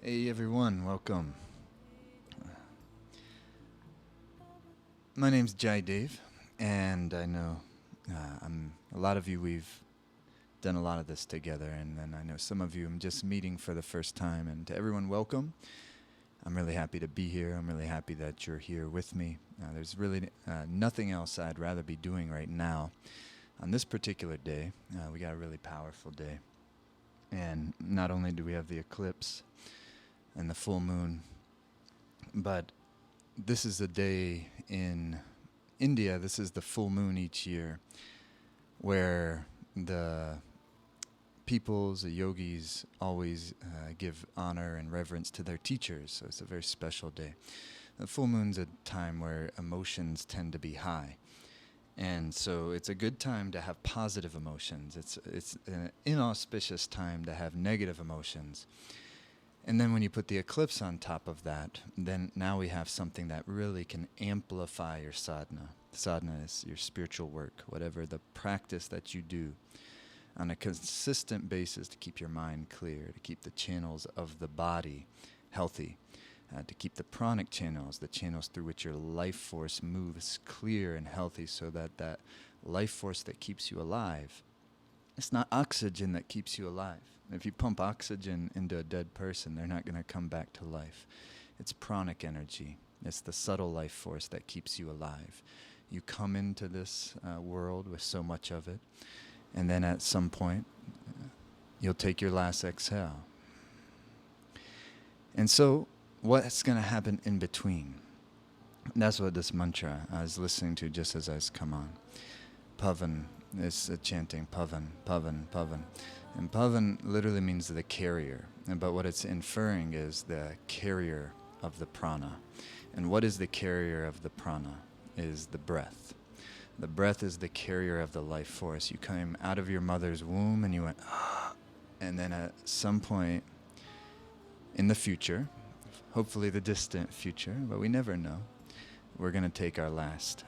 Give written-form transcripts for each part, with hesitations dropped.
Hey everyone, welcome. My name's Jai Dave, and I know a lot of you, we've done a lot of this together, and then I know some of you I'm just meeting for the first time. And to everyone, welcome. I'm really happy to be here. I'm really happy that you're here with me. There's really nothing else I'd rather be doing right now. On this particular day, we got a really powerful day. And not only do we have the eclipse and the full moon, but this is a day in India. This is the full moon each year where the peoples, the yogis, always give honor and reverence to their teachers. So it's a very special day. The full moon's a time where emotions tend to be high. And so it's a good time to have positive emotions. It's an inauspicious time to have negative emotions. And then when you put the eclipse on top of that, then now we have something that really can amplify your sadhana. Sadhana is your spiritual work, whatever the practice that you do on a consistent basis to keep your mind clear, to keep the channels of the body healthy, to keep the pranic channels, the channels through which your life force moves, clear and healthy, so that that life force that keeps you alive, it's not oxygen that keeps you alive. If you pump oxygen into a dead person, they're not going to come back to life. It's pranic energy. It's the subtle life force that keeps you alive. You come into this world with so much of it, and then at some point, you'll take your last exhale. And so, what's going to happen in between? That's what this mantra I was listening to just as I was come on. Pavan is chanting Pavan, Pavan, Pavan. And Pavan literally means the carrier. But what it's inferring is the carrier of the prana. And what is the carrier of the prana? Is the breath. The breath is the carrier of the life force. You came out of your mother's womb and you went, ah, and then at some point in the future, hopefully the distant future, but we never know, we're going to take our last.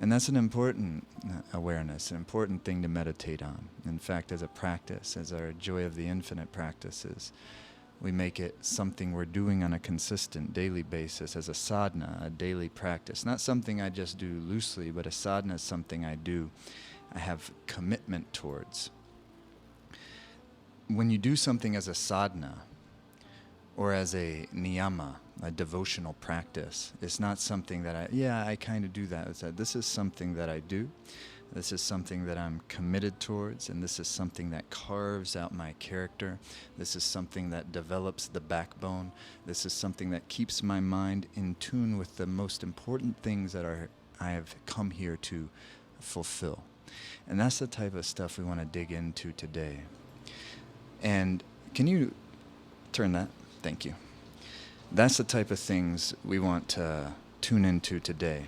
And that's an important awareness, an important thing to meditate on. In fact, as a practice, as our Joy of the Infinite practices, we make it something we're doing on a consistent daily basis as a sadhana, a daily practice. Not something I just do loosely, but a sadhana is something I do. I have commitment towards. When you do something as a sadhana, or as a niyama, a devotional practice, it's not something that I kind of do that. It's that this is something that I do. This is something that I'm committed towards, and this is something that carves out my character. This is something that develops the backbone. This is something that keeps my mind in tune with the most important things that I have come here to fulfill. And that's the type of stuff we want to dig into today. And can you turn that? Thank you. That's the type of things we want to tune into today.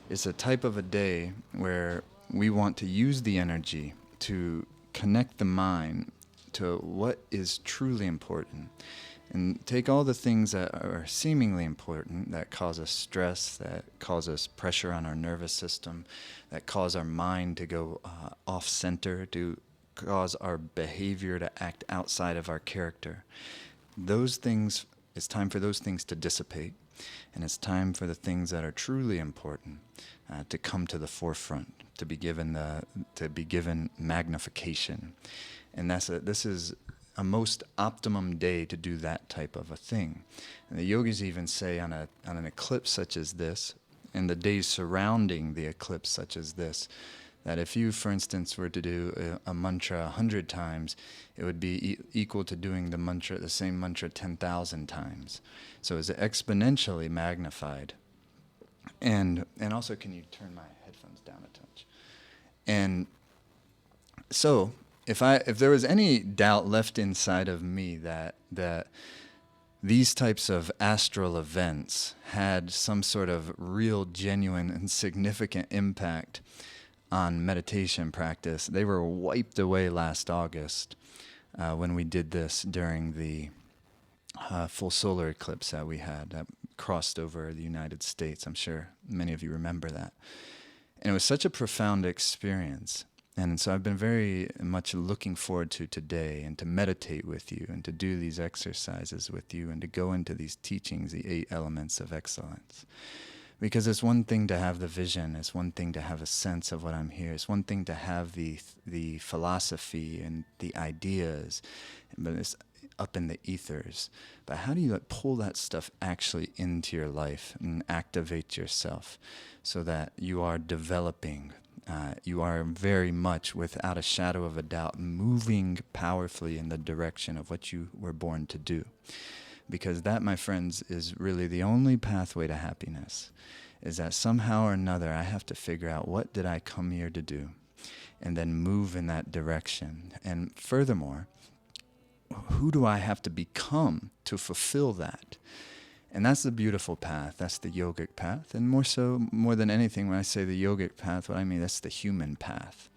It's a type of a day where we want to use the energy to connect the mind to what is truly important, and take all the things that are seemingly important, that cause us stress, that cause us pressure on our nervous system, that cause our mind to go off-center, to cause our behavior to act outside of our character. Those things, it's time for those things to dissipate, and it's time for the things that are truly important to come to the forefront, to be given magnification. And this is a most optimum day to do that type of a thing. And the yogis even say on an eclipse such as this, and the days surrounding the eclipse such as this, that if you, for instance, were to do a mantra 100 times, it would be equal to doing the same mantra 10,000 times. So it's exponentially magnified. And also, can you turn my headphones down a touch? And so, if there was any doubt left inside of me that these types of astral events had some sort of real, genuine, and significant impact on meditation practice, they were wiped away last August when we did this during the full solar eclipse that we had that crossed over the United States. I'm sure many of you remember that. And it was such a profound experience. And so I've been very much looking forward to today and to meditate with you and to do these exercises with you and to go into these teachings, the 8 elements of excellence. Because it's one thing to have the vision, it's one thing to have a sense of what I'm here, it's one thing to have the philosophy and the ideas, but it's up in the ethers. But how do you pull that stuff actually into your life and activate yourself so that you are developing? You are very much, without a shadow of a doubt, moving powerfully in the direction of what you were born to do. Because that, my friends, is really the only pathway to happiness, is that somehow or another I have to figure out what did I come here to do, and then move in that direction. And furthermore, who do I have to become to fulfill that? And that's the beautiful path. That's the yogic path. And more than anything, when I say the yogic path, what I mean, that's the human path.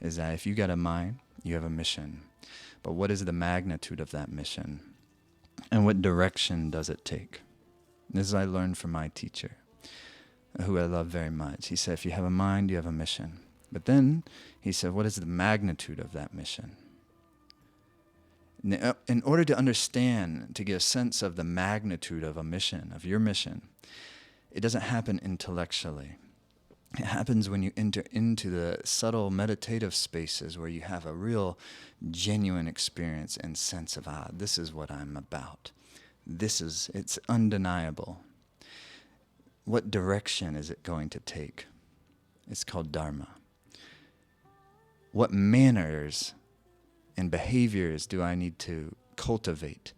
Is that if you got a mind, you have a mission. But what is the magnitude of that mission? And what direction does it take? This I learned from my teacher, who I love very much. He said, if you have a mind, you have a mission. But then he said, what is the magnitude of that mission? In order to understand, to get a sense of the magnitude of a mission, of your mission, it doesn't happen intellectually. It happens when you enter into the subtle meditative spaces where you have a real genuine experience and sense of, this is what I'm about. It's undeniable. What direction is it going to take? It's called Dharma. What manners and behaviors do I need to cultivate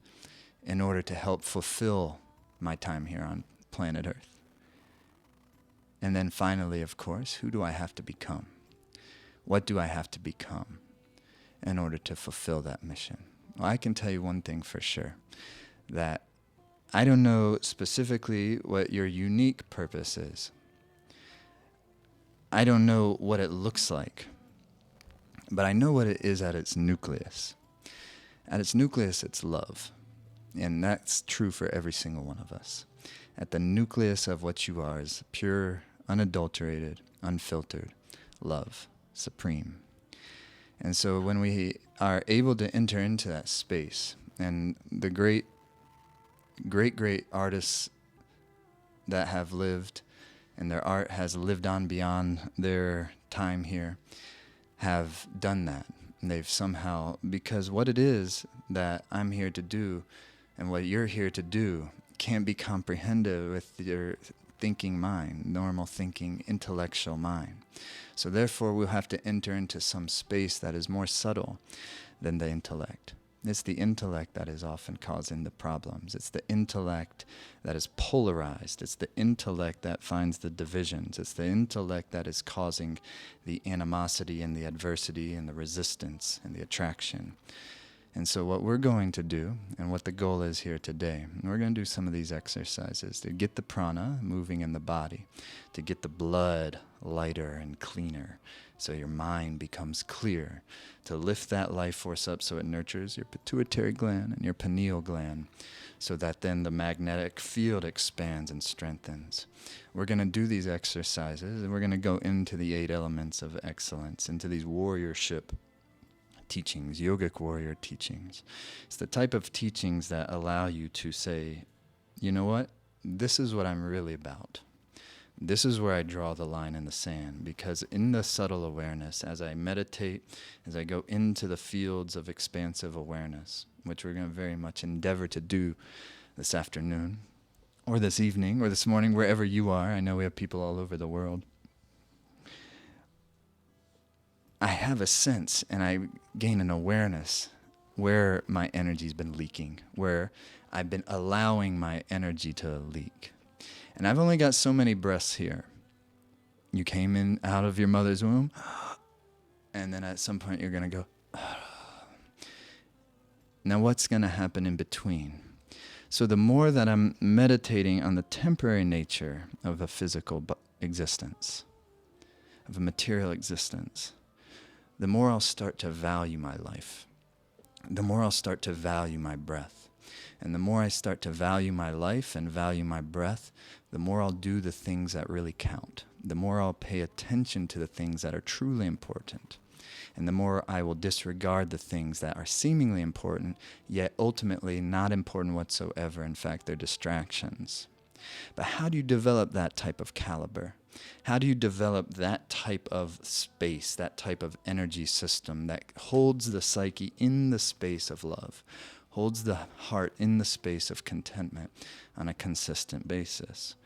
in order to help fulfill my time here on planet Earth? And then finally, of course, who do I have to become? What do I have to become in order to fulfill that mission? Well, I can tell you one thing for sure, that I don't know specifically what your unique purpose is. I don't know what it looks like. But I know what it is at its nucleus. At its nucleus, it's love. And that's true for every single one of us. At the nucleus of what you are is pure, unadulterated, unfiltered love, supreme. And so when we are able to enter into that space, and the great artists that have lived, and their art has lived on beyond their time here, have done that. And they've somehow, because what it is that I'm here to do and what you're here to do can't be comprehended with your thinking mind, normal thinking, intellectual mind. So therefore we'll have to enter into some space that is more subtle than the intellect. It's the intellect that is often causing the problems. It's the intellect that is polarized. It's the intellect that finds the divisions. It's the intellect that is causing the animosity and the adversity and the resistance and the attraction. And so what we're going to do, and what the goal is here today, we're going to do some of these exercises to get the prana moving in the body, to get the blood lighter and cleaner, so your mind becomes clear, to lift that life force up so it nurtures your pituitary gland and your pineal gland, so that then the magnetic field expands and strengthens. We're going to do these exercises, and we're going to go into the 8 elements of excellence, into these warriorship teachings, yogic warrior teachings. It's the type of teachings that allow you to say, you know what, this is what I'm really about. This is where I draw the line in the sand, because in the subtle awareness, as I meditate, as I go into the fields of expansive awareness, which we're going to very much endeavor to do this afternoon, or this evening, or this morning, wherever you are. I know we have people all over the world. I have a sense and I gain an awareness where my energy's been leaking, where I've been allowing my energy to leak. And I've only got so many breaths here. You came in out of your mother's womb, and then at some point you're going to go. Now what's going to happen in between? So the more that I'm meditating on the temporary nature of a physical existence, of a material existence, the more I'll start to value my life. The more I'll start to value my breath. And the more I start to value my life and value my breath, the more I'll do the things that really count. The more I'll pay attention to the things that are truly important. And the more I will disregard the things that are seemingly important, yet ultimately not important whatsoever. In fact, they're distractions. But how do you develop that type of caliber? How do you develop that type of space, that type of energy system that holds the psyche in the space of love, holds the heart in the space of contentment on a consistent basis?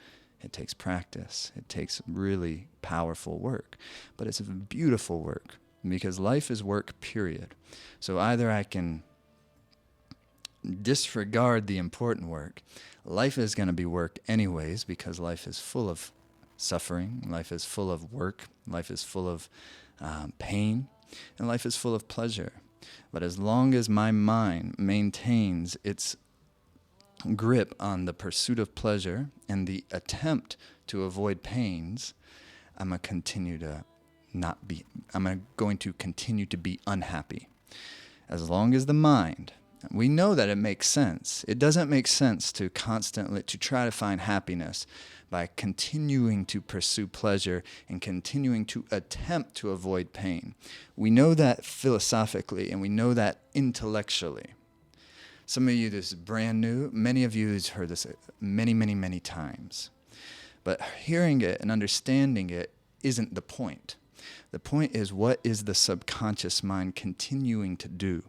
It takes practice. It takes really powerful work. But it's a beautiful work because life is work, period. So either I can disregard the important work. Life is going to be work anyways because life is full of suffering. Life is full of work. Life is full of pain. And life is full of pleasure. But as long as my mind maintains its grip on the pursuit of pleasure and the attempt to avoid pains, I'm going to continue to be unhappy. As long as the mind, we know that it makes sense. It doesn't make sense to constantly to try to find happiness by continuing to pursue pleasure and continuing to attempt to avoid pain. We know that philosophically and we know that intellectually. Some of you, this is brand new. Many of you have heard this many, many, many times. But hearing it and understanding it isn't the point. The point is, what is the subconscious mind continuing to do?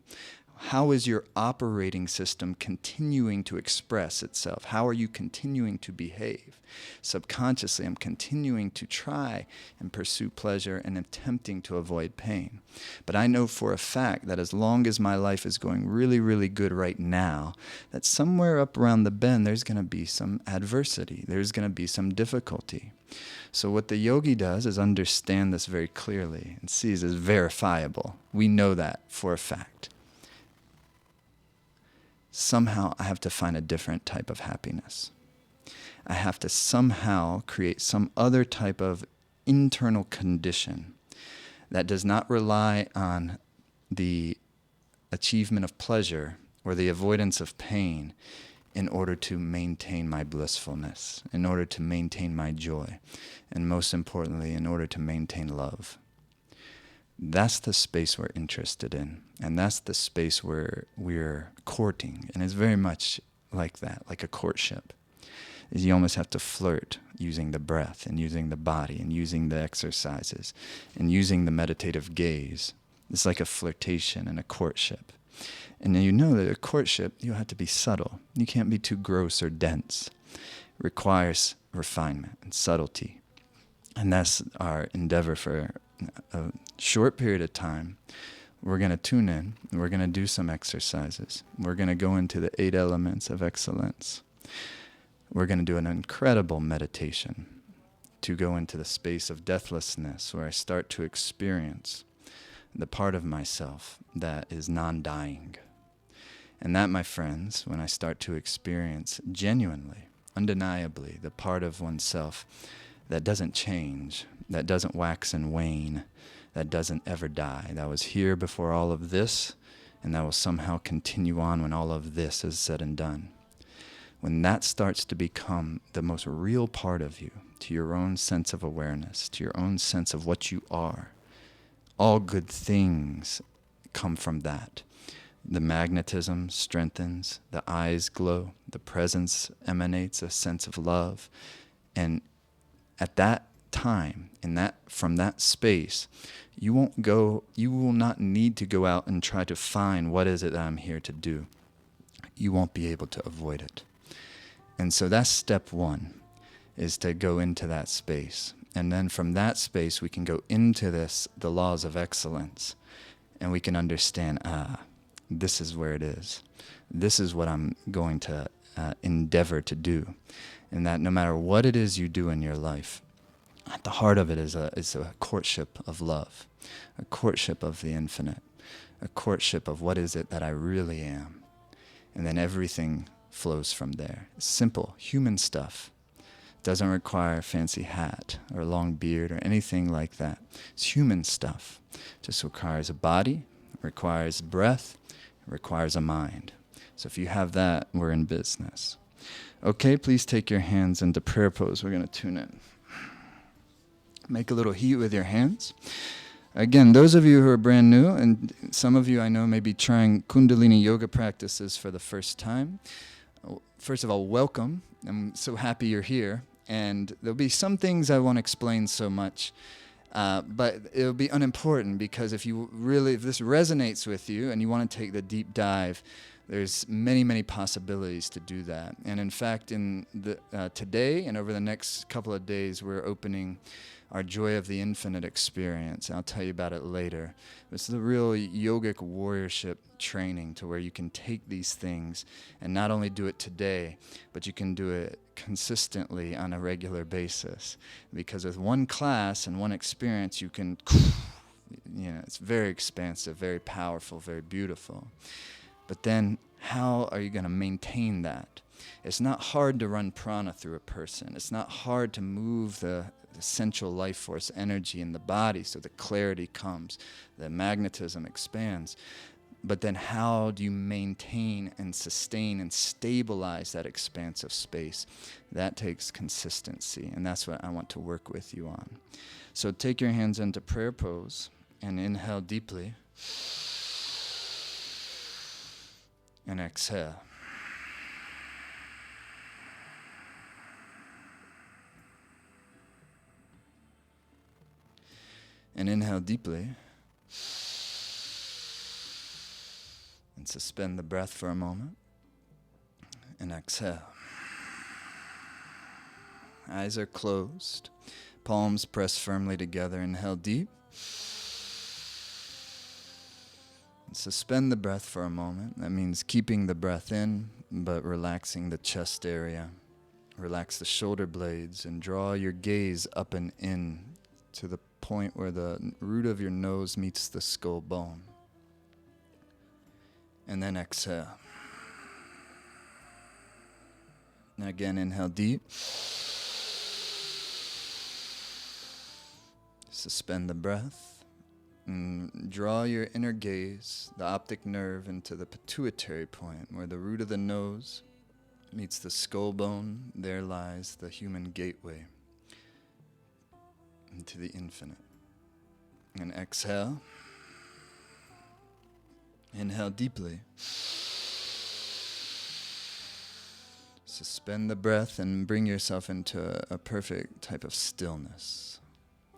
How is your operating system continuing to express itself? How are you continuing to behave? Subconsciously, I'm continuing to try and pursue pleasure and attempting to avoid pain. But I know for a fact that as long as my life is going really, really good right now, that somewhere up around the bend, there's going to be some adversity. There's going to be some difficulty. So what the yogi does is understand this very clearly and sees as verifiable. We know that for a fact. Somehow I have to find a different type of happiness. I have to somehow create some other type of internal condition that does not rely on the achievement of pleasure or the avoidance of pain in order to maintain my blissfulness, in order to maintain my joy, and most importantly, in order to maintain love. That's the space we're interested in, and that's the space where we're courting, and it's very much like that, like a courtship. Is you almost have to flirt using the breath and using the body and using the exercises and using the meditative gaze. It's like a flirtation and a courtship. And you know that a courtship, you have to be subtle. You can't be too gross or dense. It requires refinement and subtlety. And that's our endeavor for a short period of time. We're going to tune in. We're going to do some exercises. We're going to go into the 8 elements of excellence. We're going to do an incredible meditation to go into the space of deathlessness where I start to experience the part of myself that is non-dying. And that, my friends, when I start to experience genuinely, undeniably, the part of oneself that doesn't change, that doesn't wax and wane, that doesn't ever die, that was here before all of this, and that will somehow continue on when all of this is said and done. When that starts to become the most real part of you, to your own sense of awareness, to your own sense of what you are, all good things come from that. The magnetism strengthens, the eyes glow, the presence emanates a sense of love. And at that time, from that space, you will not need to go out and try to find what is it that I'm here to do. You won't be able to avoid it. And so that's step 1, is to go into that space. And then from that space, we can go into the laws of excellence. And we can understand, this is where it is. This is what I'm going to endeavor to do. And that no matter what it is you do in your life, at the heart of it is a courtship of love, a courtship of the infinite, a courtship of what is it that I really am. And then everything flows from there. Simple, human stuff. Doesn't require a fancy hat or a long beard or anything like that. It's human stuff. Just requires a body, requires breath, requires a mind. So if you have that, we're in business. Okay, please take your hands into prayer pose. We're going to tune in. Make a little heat with your hands. Again, those of you who are brand new, and some of you I know may be trying Kundalini yoga practices for the first time. First of all, welcome. I'm so happy you're here. And there'll be some things I won't explain so much, but it'll be unimportant because if this resonates with you and you want to take the deep dive, there's many, many possibilities to do that. And in fact, today and over the next couple of days, we're opening our Joy of the Infinite experience. I'll tell you about it later. It's the real yogic warriorship training to where you can take these things and not only do it today, but you can do it consistently on a regular basis. Because with one class and one experience, you can, it's very expansive, very powerful, very beautiful. But then how are you going to maintain that? It's not hard to run prana through a person. It's not hard to move the essential life force energy in the body so the clarity comes, the magnetism expands. But then how do you maintain and sustain and stabilize that expansive space? That takes consistency, and that's what I want to work with you on. So take your hands into prayer pose and inhale deeply. And exhale. And inhale deeply. And suspend the breath for a moment. And exhale. Eyes are closed. Palms pressed firmly together. Inhale deep. Suspend the breath for a moment. That means keeping the breath in, but relaxing the chest area. Relax the shoulder blades and draw your gaze up and in to the point where the root of your nose meets the skull bone. And then exhale. And again, inhale deep. Suspend the breath. And draw your inner gaze, the optic nerve, into the pituitary point where the root of the nose meets the skull bone. There lies the human gateway into the infinite. And exhale. Inhale deeply. Suspend the breath and bring yourself into a perfect type of stillness.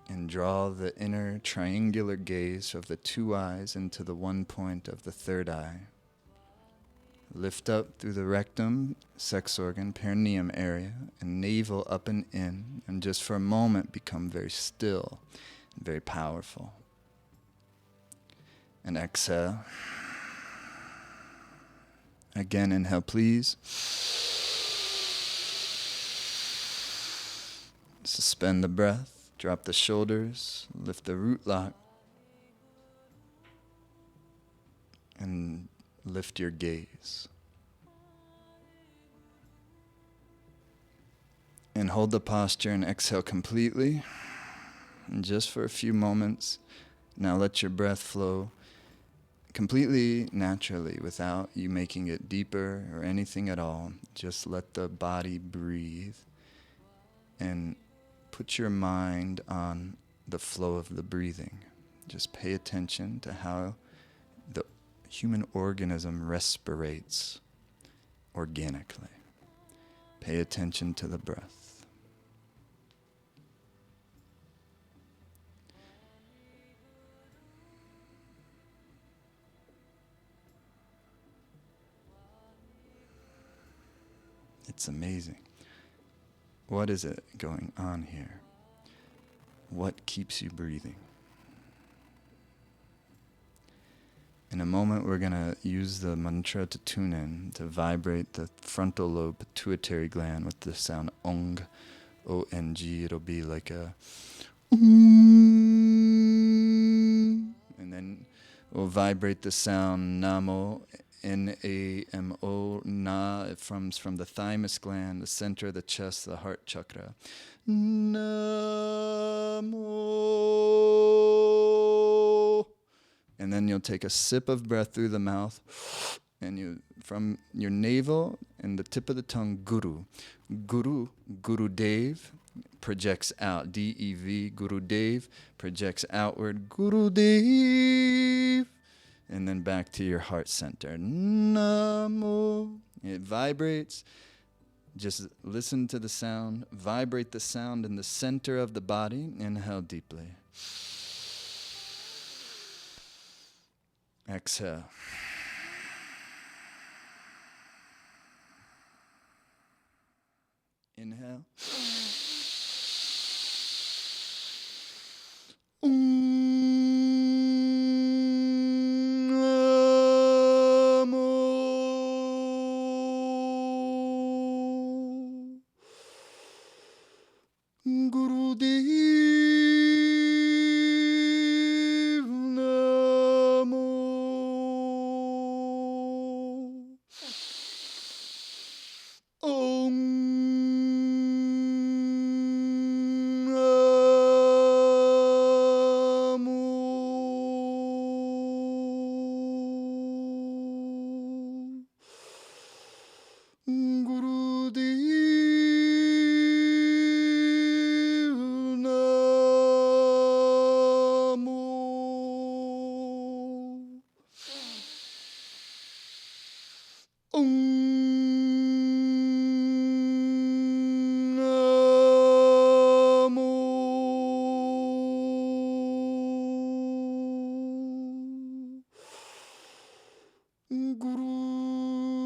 And draw the inner triangular gaze of the two eyes into the one point of the third eye. Lift up through the rectum, sex organ, perineum area, and navel up and in, and just for a moment become very still and very powerful. And exhale. Again, inhale, please. Suspend the breath. Drop the shoulders, lift the root lock, and lift your gaze. And hold the posture and exhale completely. And just for a few moments, now let your breath flow completely naturally without you making it deeper or anything at all. Just let the body breathe and put your mind on the flow of the breathing. Just pay attention to how the human organism respirates organically. Pay attention to the breath. It's amazing. What is it going on here? What keeps you breathing? In a moment, we're going to use the mantra to tune in, to vibrate the frontal lobe pituitary gland with the sound ong, O-N-G. It'll be like a and then we'll vibrate the sound namo, N-A-M-O, na. It comes from the thymus gland, the center of the chest, the heart chakra. Namo. And then you'll take a sip of breath through the mouth, and you, from your navel and the tip of the tongue, guru. Guru, Guru Dev, projects out. D-E-V, Gurudev, projects outward. Gurudev. And then back to your heart center. Namo. It vibrates. Just listen to the sound. Vibrate the sound in the center of the body. Inhale deeply. Exhale. Inhale. Gurudev Namo. Om Namo. Gurudev Namo. Om Namo. Gurudev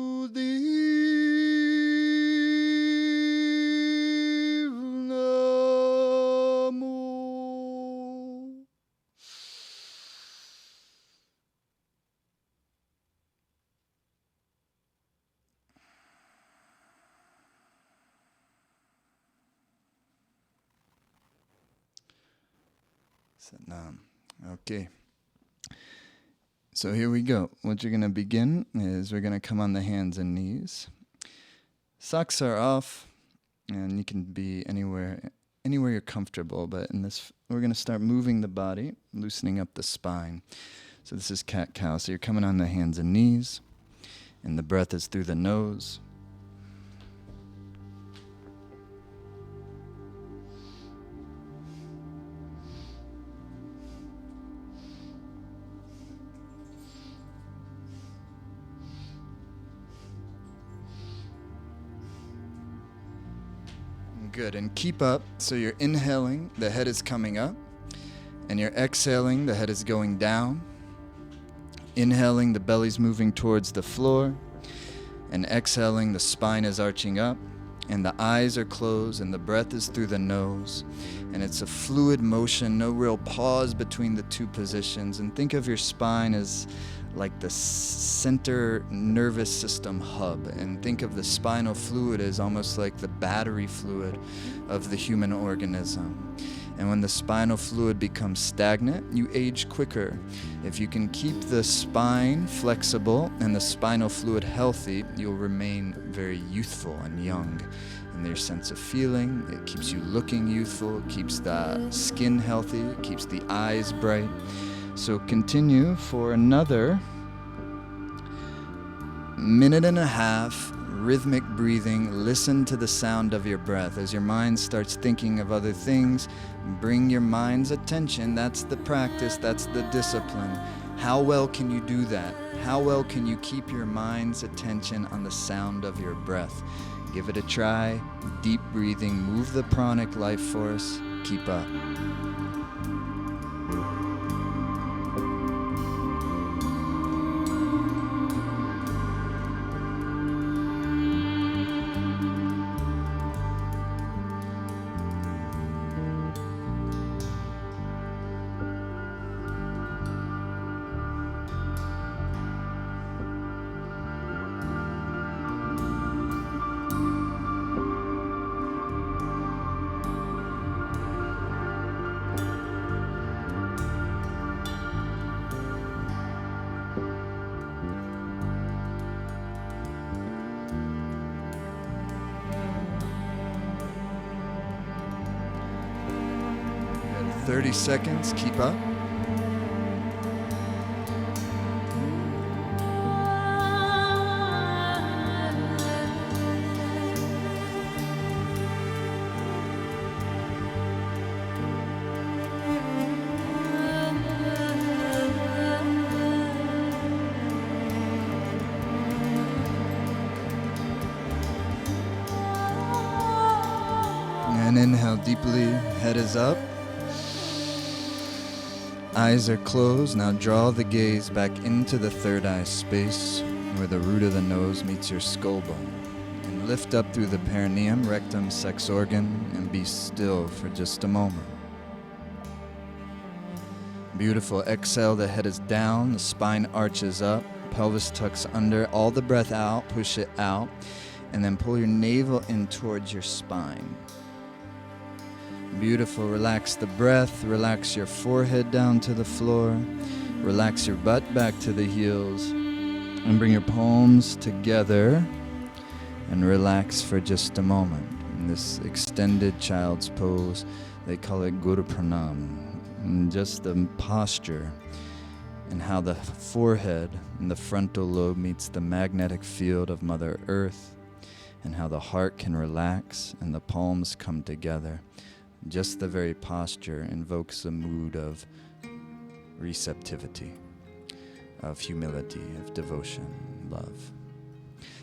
Namo. Satnam. Okay. So here we go. What you're going to begin is we're going to come on the hands and knees. Socks are off, and you can be anywhere you're comfortable. But in this, we're going to start moving the body, loosening up the spine. So this is cat-cow. So you're coming on the hands and knees, and the breath is through the nose. Good, and keep up. So you're inhaling, the head is coming up, and you're exhaling, the head is going down. Inhaling, the belly's moving towards the floor, and exhaling, the spine is arching up, and the eyes are closed, and the breath is through the nose, and it's a fluid motion, no real pause between the two positions. And think of your spine as like the center nervous system hub, and think of the spinal fluid as almost like the battery fluid of the human organism. And when the spinal fluid becomes stagnant, you age quicker. If you can keep the spine flexible and the spinal fluid healthy, you'll remain very youthful and young in your sense of feeling. It keeps you looking youthful, it keeps the skin healthy, it keeps the eyes bright. So continue for another minute and a half, rhythmic breathing. Listen to the sound of your breath. As your mind starts thinking of other things, bring your mind's attention. That's the practice, that's the discipline. How well can you do that? How well can you keep your mind's attention on the sound of your breath? Give it a try. Deep breathing, move the pranic life force. Keep up. Good. 30 seconds, keep up. deeply. Head is up. Eyes are closed. Now draw the gaze back into the third eye space where the root of the nose meets your skull bone. And lift up through the perineum, rectum, sex organ, and be still for just a moment. Beautiful. Exhale, the head is down, the spine arches up, pelvis tucks under, all the breath out, push it out, and then pull your navel in towards your spine. Beautiful. Relax the breath, relax your forehead down to the floor, relax your butt back to the heels, and bring your palms together and relax for just a moment. In this extended child's pose, they call it Guru Pranam. And just the posture and how the forehead and the frontal lobe meets the magnetic field of Mother Earth, and how the heart can relax and the palms come together. Just the very posture invokes a mood of receptivity, of humility, of devotion, love.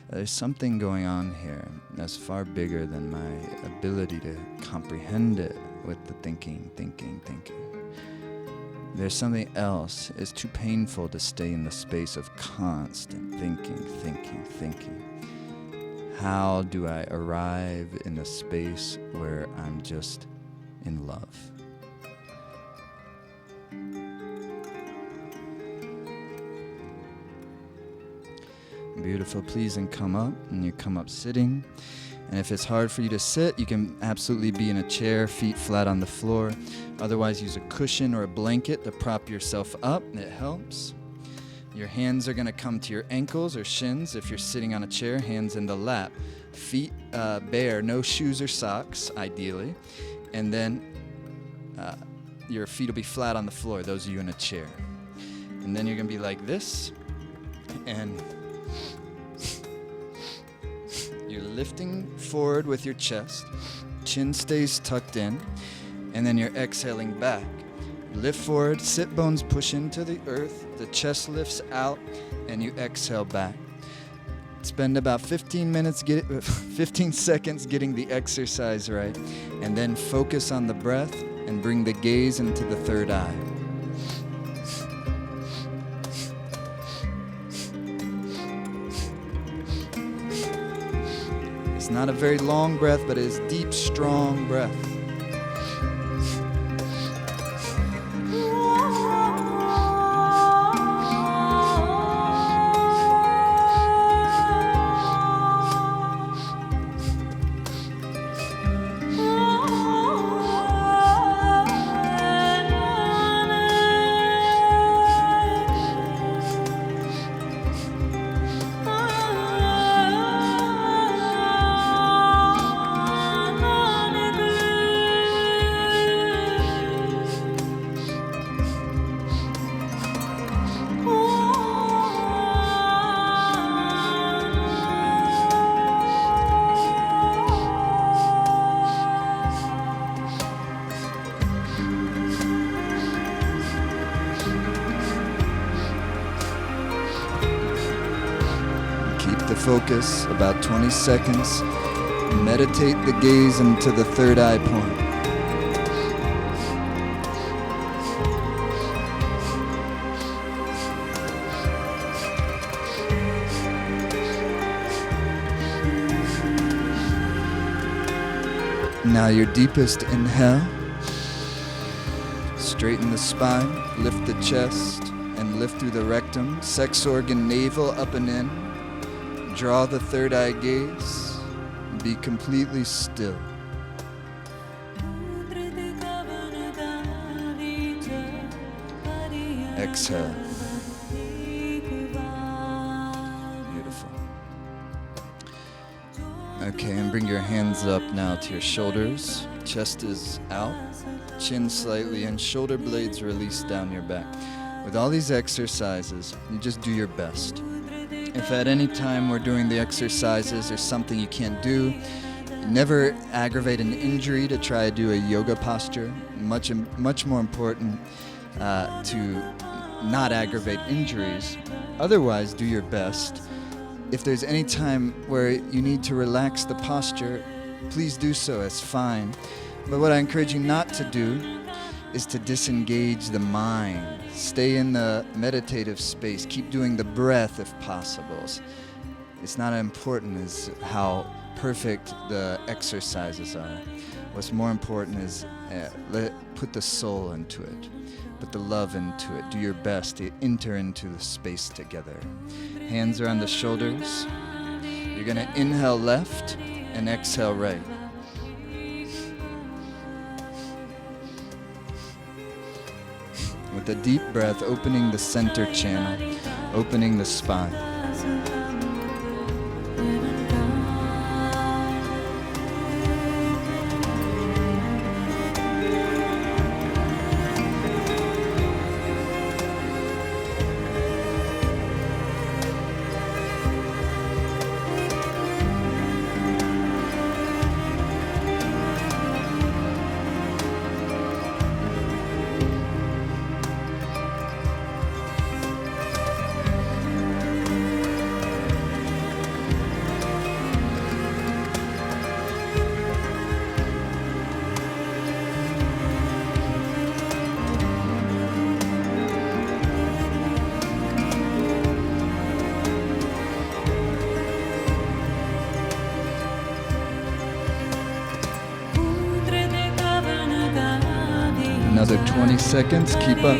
There's something going on here that's far bigger than my ability to comprehend it with the thinking. There's something else. It's too painful to stay in the space of constant thinking. How do I arrive in the space where I'm just in love? Beautiful. Please, and come up. And you come up sitting. And if it's hard for you to sit, you can absolutely be in a chair, feet flat on the floor. Otherwise, use a cushion or a blanket to prop yourself up. It helps. Your hands are going to come to your ankles or shins. If you're sitting on a chair, hands in the lap. Feet bare, no shoes or socks, ideally. And then your feet will be flat on the floor, those of you in a chair. And then you're going to be like this. And you're lifting forward with your chest. Chin stays tucked in. And then you're exhaling back. Lift forward, sit bones push into the earth. The chest lifts out, and you exhale back. Spend about 15 seconds getting the exercise right. And then focus on the breath and bring the gaze into the third eye. It's not a very long breath, but it is deep, strong breath. Focus about 20 seconds. Meditate the gaze into the third eye point. Now your deepest inhale. Straighten the spine, lift the chest, and lift through the rectum. Sex organ, navel up and in. Draw the third eye gaze. Be completely still. Exhale. Beautiful. Okay, and bring your hands up now to your shoulders. Chest is out. Chin slightly in. Shoulder blades released down your back. With all these exercises, you just do your best. If at any time we're doing the exercises there's something you can't do, never aggravate an injury to try to do a yoga posture. Much more important to not aggravate injuries. Otherwise, do your best. If there's any time where you need to relax the posture, please do so. It's fine. But what I encourage you not to do is to disengage the mind. Stay in the meditative space. Keep doing the breath if possible. It's not important as how perfect the exercises are. What's more important is put the soul into it. Put the love into it. Do your best to enter into the space together. Hands are on the shoulders. You're going to inhale left and exhale right. With a deep breath, opening the center channel, opening the spine. Another 20 seconds, keep up.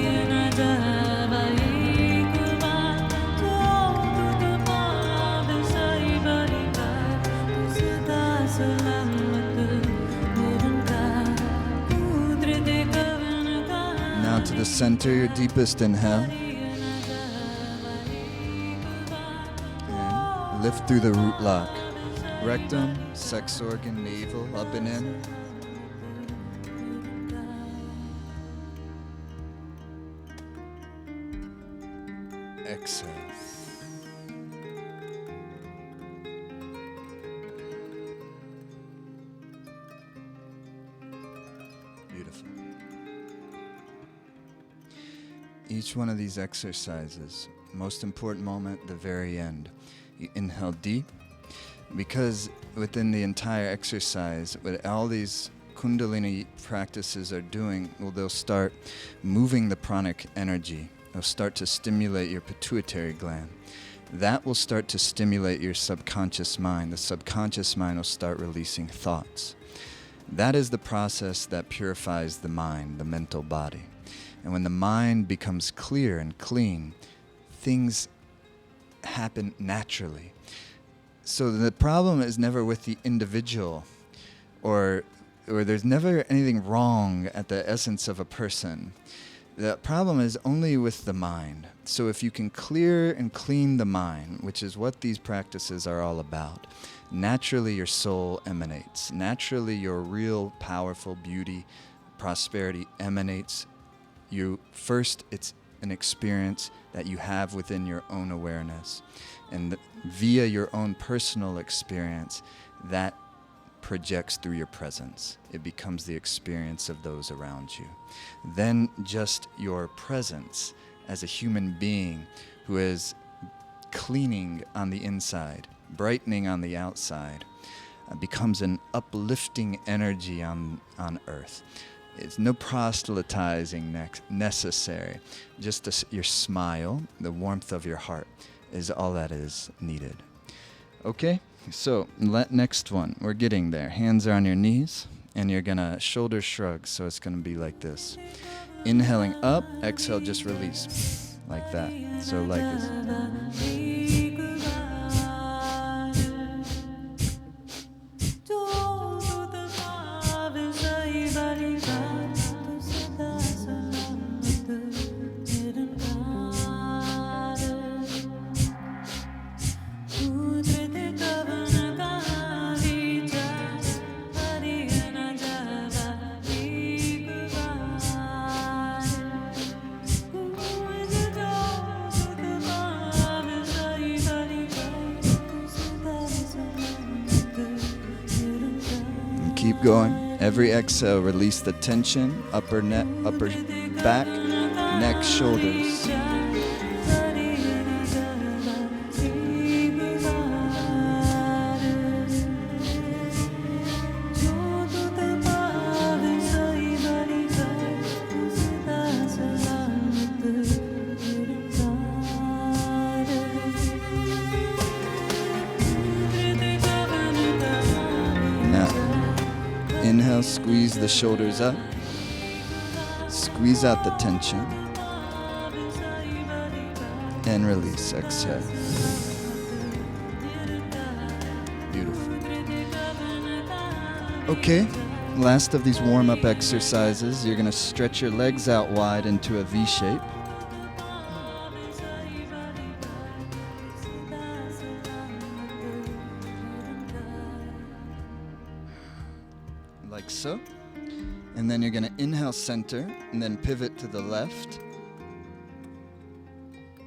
Now to the center, your deepest inhale. And lift through the root lock. Rectum, sex organ, navel, up and in. Exhale. Beautiful. Each one of these exercises, most important moment, the very end. You inhale deep, because within the entire exercise, what all these Kundalini practices are doing, well, they'll start moving the pranic energy. They'll start to stimulate your pituitary gland. That will start to stimulate your subconscious mind. The subconscious mind will start releasing thoughts. That is the process that purifies the mind, the mental body. And when the mind becomes clear and clean, things happen naturally. So the problem is never with the individual, or there's never anything wrong at the essence of a person. The problem is only with the mind. So if you can clear and clean the mind, which is what these practices are all about, naturally your soul emanates. Naturally your real powerful beauty, prosperity emanates. It's an experience that you have within your own awareness. And via your own personal experience, that projects through your presence. It becomes the experience of those around you. Then just your presence as a human being who is cleaning on the inside, brightening on the outside, becomes an uplifting energy on earth. It's no proselytizing necessary. Just your smile, the warmth of your heart is all that is needed. Okay? So, next one. We're getting there. Hands are on your knees, and you're going to shoulder shrug, so it's going to be like this. Inhaling up, exhale, just release. Like that. So like this. Keep going. Every exhale, release the tension, upper back, neck, shoulders. squeeze the shoulders up. Squeeze out the tension. And release. Exhale. Beautiful. Okay, last of these warm-up exercises. You're going to stretch your legs out wide into a V shape. Like so. And then you're going to inhale center and then pivot to the left.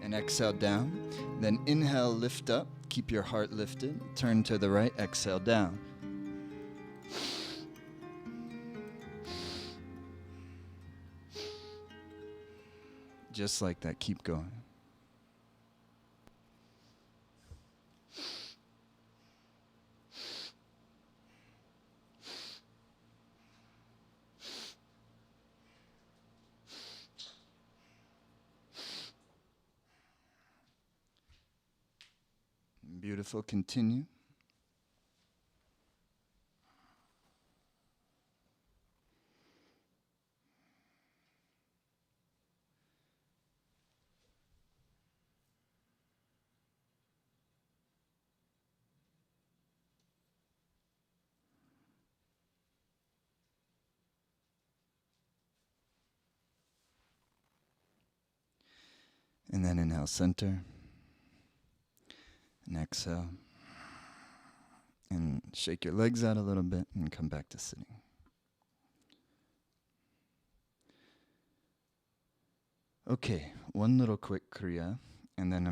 And exhale down. Then inhale, lift up. Keep your heart lifted. Turn to the right. Exhale down. Just like that. Keep going. Beautiful. Continue. And then inhale center. And exhale. And shake your legs out a little bit and come back to sitting. Okay, one little quick kriya, and then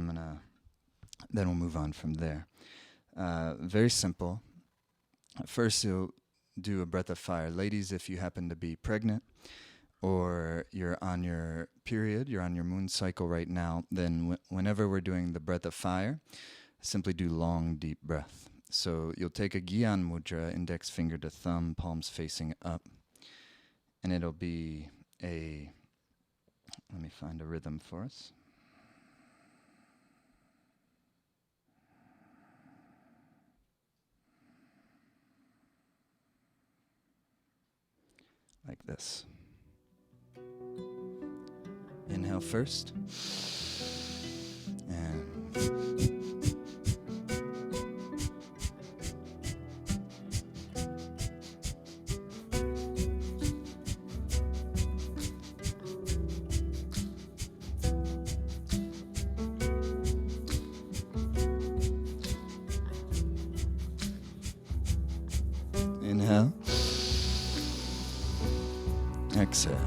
then we'll move on from there. Very simple. First, you'll do a breath of fire. Ladies, if you happen to be pregnant or you're on your period, you're on your moon cycle right now, then whenever we're doing the breath of fire, simply do long, deep breath. So you'll take a Gyan mudra, index finger to thumb, palms facing up, and it'll be let me find a rhythm for us. Like this. Inhale first. And inhale. Exhale.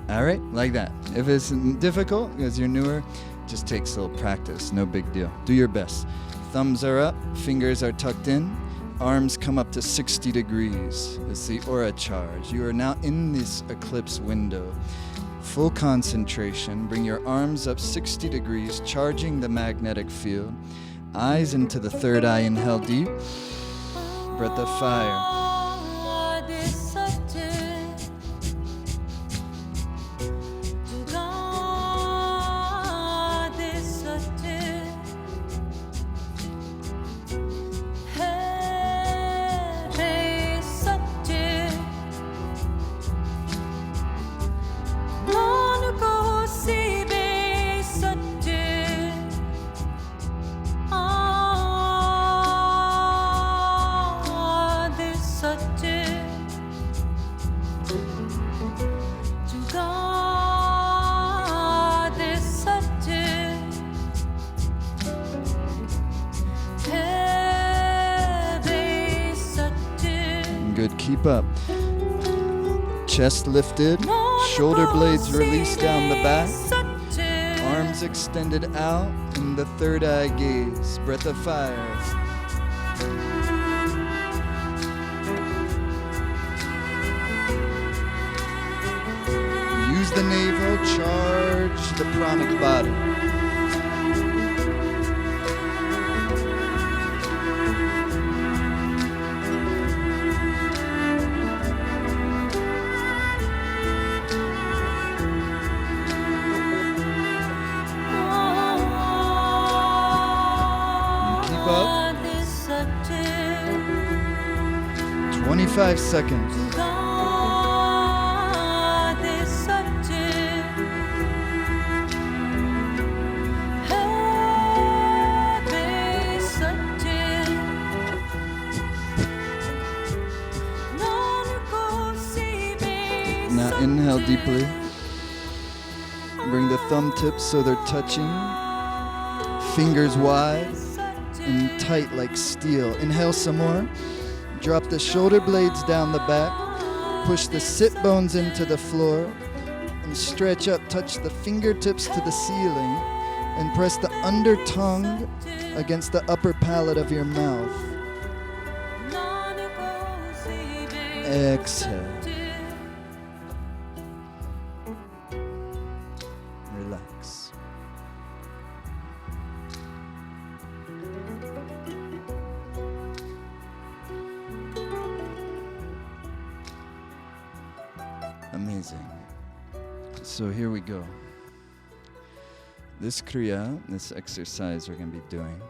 All right, like that. If it's difficult, because you're newer, just takes a little practice. No big deal. Do your best. Thumbs are up, fingers are tucked in, arms come up to 60 degrees. It's the aura charge. You are now in this eclipse window. Full concentration. Bring your arms up 60 degrees, charging the magnetic field. Eyes into the third eye. Inhale deep. Breath of fire. Good, keep up. Chest lifted, shoulder blades released down the back, arms extended out, in the third eye gaze. Breath of fire. Use the navel, charge the pranic body. 45 seconds. Now inhale deeply. Bring the thumb tips so they're touching. Fingers wide and tight like steel. Inhale some more. Drop the shoulder blades down the back. Push the sit bones into the floor. And stretch up. Touch the fingertips to the ceiling. And press the under tongue against the upper palate of your mouth. Exhale. Relax. Amazing. So here we go. This kriya, this exercise we're going to be doing,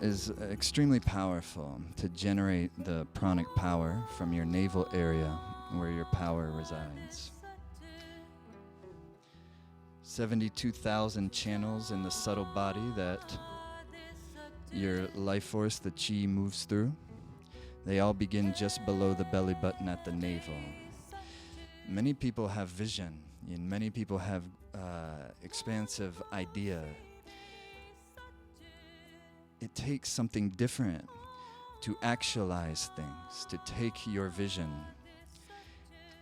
is extremely powerful to generate the pranic power from your navel area where your power resides. 72,000 channels in the subtle body that your life force, the chi, moves through. They all begin just below the belly button at the navel. Many people have vision, and many people have expansive idea. It takes something different to actualize things, to take your vision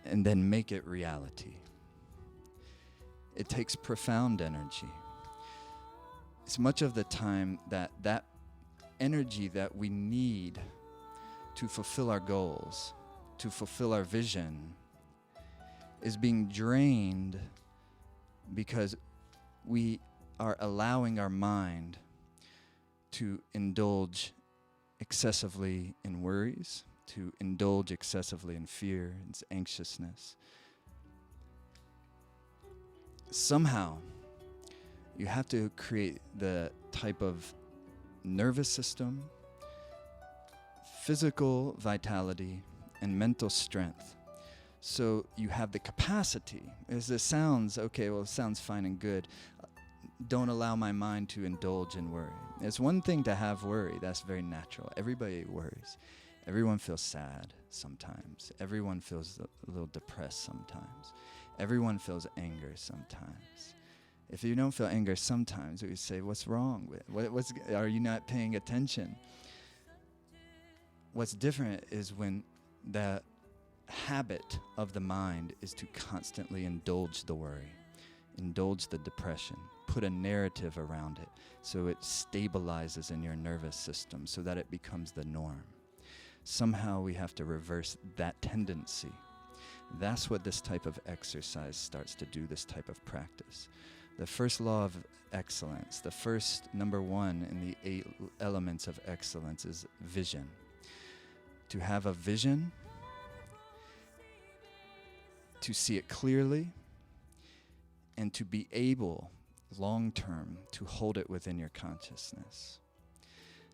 and then make it reality. It takes profound energy. It's much of the time that energy that we need to fulfill our goals, to fulfill our vision, is being drained because we are allowing our mind to indulge excessively in worries, to indulge excessively in fear and anxiousness. Somehow, you have to create the type of nervous system, physical vitality, and mental strength. So you have the capacity. As it sounds, okay, well, it sounds fine and good. Don't allow my mind to indulge in worry. It's one thing to have worry. That's very natural. Everybody worries. Everyone feels sad sometimes. Everyone feels a little depressed sometimes. Everyone feels anger sometimes. If you don't feel anger sometimes, we say, what's wrong with it? Are you not paying attention? What's different is when the habit of the mind is to constantly indulge the worry, indulge the depression, put a narrative around it so it stabilizes in your nervous system so that it becomes the norm. Somehow we have to reverse that tendency. That's what this type of exercise starts to do, this type of practice. The first law of excellence, the first number one in the 8 elements of excellence is vision. To have a vision, to see it clearly, and to be able, long-term, to hold it within your consciousness.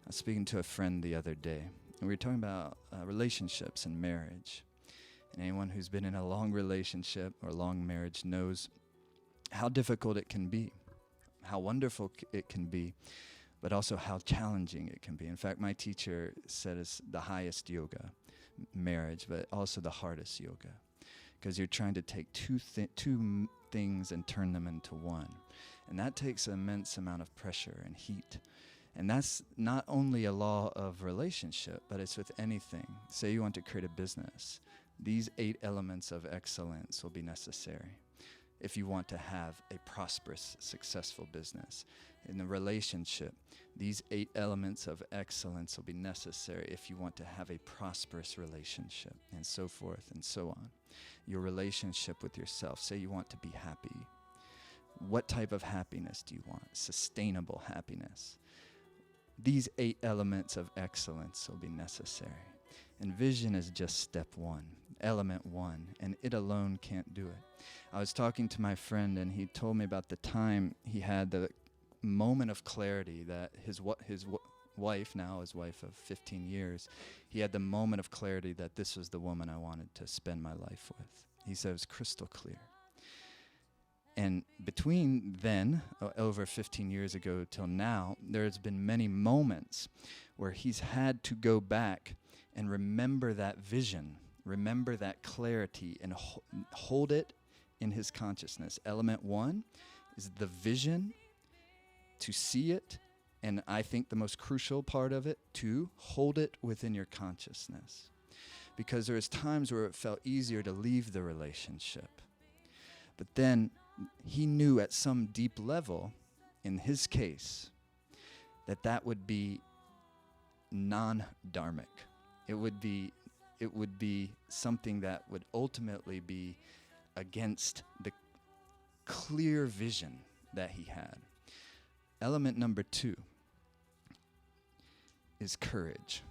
I was speaking to a friend the other day, and we were talking about relationships and marriage. And anyone who's been in a long relationship or long marriage knows how difficult it can be, how wonderful it can be, but also how challenging it can be. In fact, my teacher said it's the highest yoga, marriage, but also the hardest yoga, because you're trying to take two things and turn them into one. And that takes an immense amount of pressure and heat. And that's not only a law of relationship, but it's with anything. Say you want to create a business. These 8 elements of excellence will be necessary if you want to have a prosperous, successful business. In a relationship, these 8 elements of excellence will be necessary if you want to have a prosperous relationship, and so forth and so on. Your relationship with yourself. Say you want to be happy. What type of happiness do you want? Sustainable happiness. These 8 elements of excellence will be necessary. And vision is just step 1, element 1, and it alone can't do it. I was talking to my friend, and he told me about the time he had the moment of clarity that his wife, now his wife of 15 years, he had the moment of clarity that this was the woman I wanted to spend my life with. He said it was crystal clear. And between then, over 15 years ago till now, there's been many moments where he's had to go back and remember that vision, remember that clarity, and hold it in his consciousness. Element 1 is the vision, to see it, and I think the most crucial part of it, to hold it within your consciousness. Because there's times where it felt easier to leave the relationship. But then he knew at some deep level, in his case, that would be non-dharmic. It would be something that would ultimately be against the clear vision that he had. Element number 2 is courage.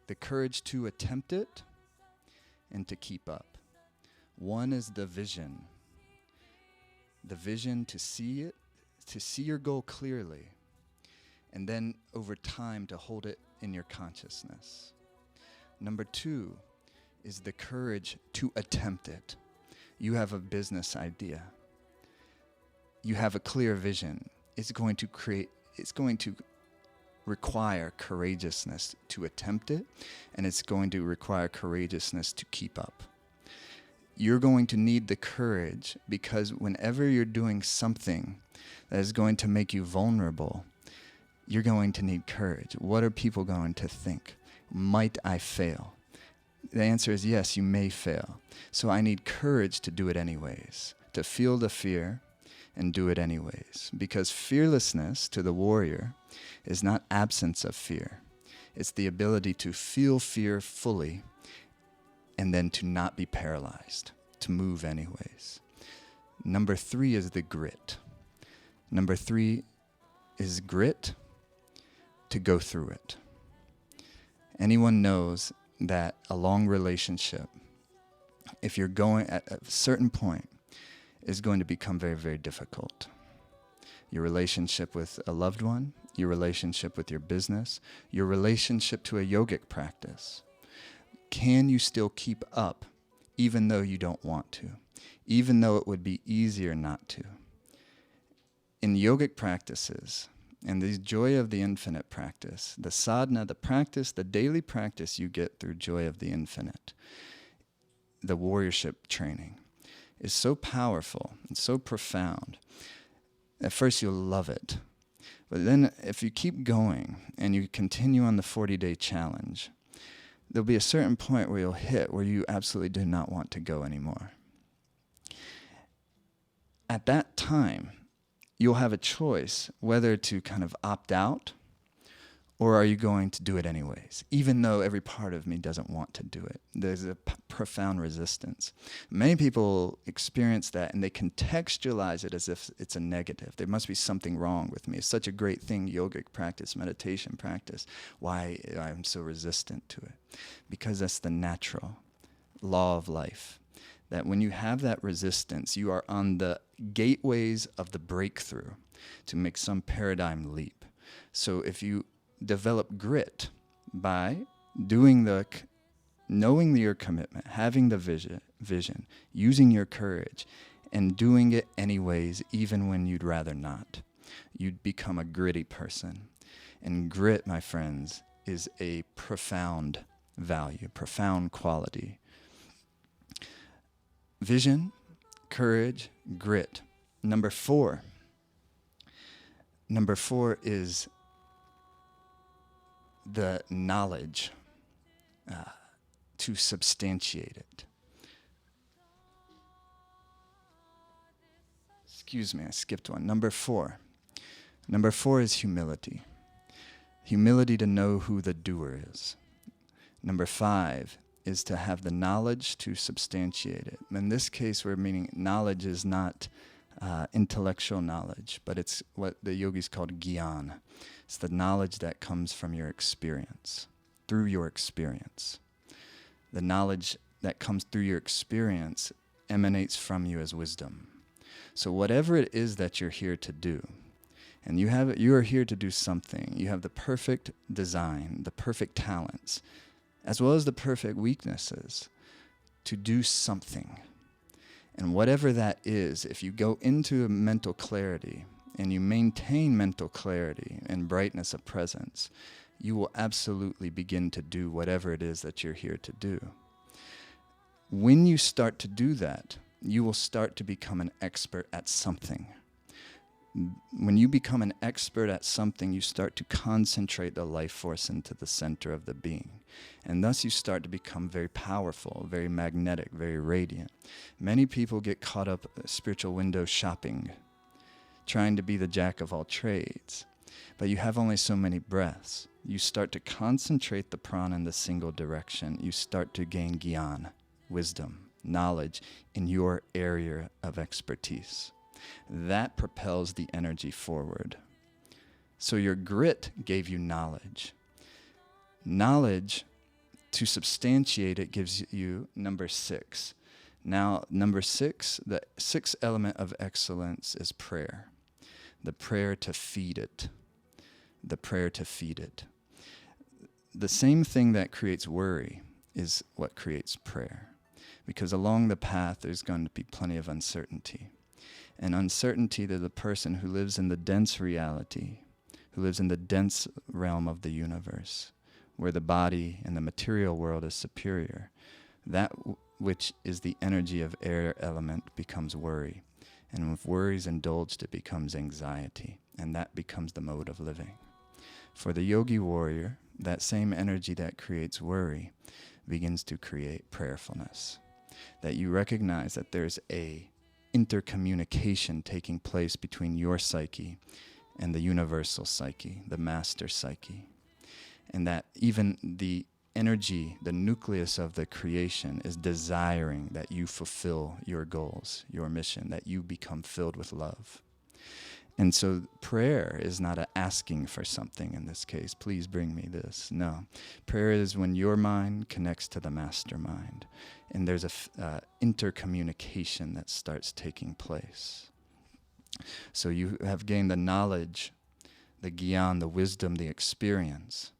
The courage to attempt it and to keep up. 1 is the vision. The vision to see it, to see your goal clearly, and then over time to hold it in your consciousness. Number 2 is the courage to attempt it. You have a business idea. You have a clear vision. It's going to require courageousness to attempt it, and it's going to require courageousness to keep up. You're going to need the courage, because whenever you're doing something that is going to make you vulnerable, you're going to need courage. What are people going to think? Might I fail? The answer is yes, you may fail. So I need courage to do it anyways, to feel the fear and do it anyways. Because fearlessness to the warrior is not absence of fear. It's the ability to feel fear fully and then to not be paralyzed, to move anyways. Number 3 is the grit. Number 3 is grit to go through it. Anyone knows that a long relationship, if you're going at a certain point, is going to become very, very difficult. Your relationship with a loved one, your relationship with your business, your relationship to a yogic practice. Can you still keep up even though you don't want to? Even though it would be easier not to? In yogic practices, and the joy of the infinite practice, the sadhana, the practice, the daily practice you get through joy of the infinite, the warriorship training, is so powerful and so profound. At first you'll love it. But then if you keep going and you continue on the 40-day challenge, there'll be a certain point where you'll hit where you absolutely do not want to go anymore. At that time, you'll have a choice whether to kind of opt out, or are you going to do it anyways, even though every part of me doesn't want to do it. There's a profound resistance. Many people experience that, and they contextualize it as if it's a negative. There must be something wrong with me. It's such a great thing, yogic practice, meditation practice. Why I'm so resistant to it? Because that's the natural law of life. That when you have that resistance, you are on the gateways of the breakthrough to make some paradigm leap. So if you develop grit by knowing your commitment, having the vision, using your courage, and doing it anyways, even when you'd rather not, you'd become a gritty person. And grit, my friends, is a profound value, profound quality. Vision, courage, grit. Number 4 is the knowledge to substantiate it. Excuse me, I skipped one. Number 4. Number 4 is humility. Humility to know who the doer is. Number 5 is to have the knowledge to substantiate it. In this case, we're meaning knowledge is not intellectual knowledge, but it's what the yogis called gyan. It's the knowledge that comes from your experience, through your experience. The knowledge that comes through your experience emanates from you as wisdom. So whatever it is that you're here to do, And you are here to do something. You have the perfect design, the perfect talents, as well as the perfect weaknesses to do something. And whatever that is, if you go into a mental clarity and you maintain mental clarity and brightness of presence, you will absolutely begin to do whatever it is that you're here to do. When you start to do that, you will start to become an expert at something. When you become an expert at something, you start to concentrate the life force into the center of the being. And thus you start to become very powerful, very magnetic, very radiant. Many people get caught up spiritual window shopping, trying to be the jack of all trades. But you have only so many breaths. You start to concentrate the prana in the single direction. You start to gain gyan, wisdom, knowledge in your area of expertise. That propels the energy forward. So your grit gave you knowledge. Knowledge, to substantiate it, gives you number 6. Now, number 6, the 6th element of excellence is prayer. The prayer to feed it. The prayer to feed it. The same thing that creates worry is what creates prayer. Because along the path, there's going to be plenty of uncertainty. And uncertainty to the person who lives in the dense reality, who lives in the dense realm of the universe, where the body and the material world is superior. That which is the energy of air element becomes worry. And if worry is indulged, it becomes anxiety. And that becomes the mode of living. For the yogi warrior, that same energy that creates worry begins to create prayerfulness. That you recognize that there's a intercommunication taking place between your psyche and the universal psyche, the master psyche. And that even the energy, the nucleus of the creation is desiring that you fulfill your goals, your mission, that you become filled with love. And so prayer is not asking for something in this case. Please bring me this. No. Prayer is when your mind connects to the mastermind. And there's a intercommunication that starts taking place. So you have gained the knowledge, the gyan, the wisdom, the experience.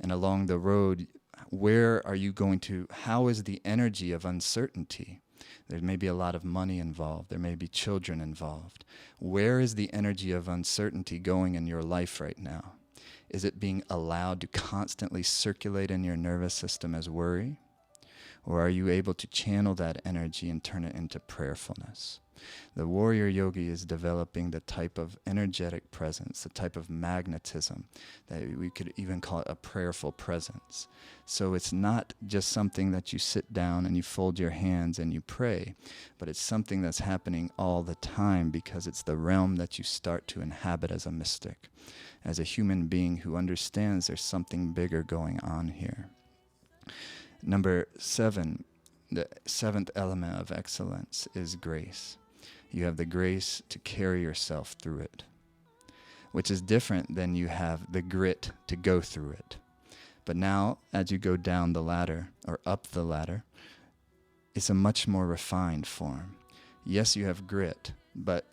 And along the road, where are you going to, how is the energy of uncertainty? There may be a lot of money involved. There may be children involved. Where is the energy of uncertainty going in your life right now? Is it being allowed to constantly circulate in your nervous system as worry? Or are you able to channel that energy and turn it into prayerfulness? The warrior yogi is developing the type of energetic presence, the type of magnetism that we could even call it a prayerful presence. So it's not just something that you sit down and you fold your hands and you pray, but it's something that's happening all the time because it's the realm that you start to inhabit as a mystic, as a human being who understands there's something bigger going on here. Number 7, the 7th element of excellence is grace. You have the grace to carry yourself through it, which is different than you have the grit to go through it. But now, as you go down the ladder or up the ladder, it's a much more refined form. Yes, you have grit, but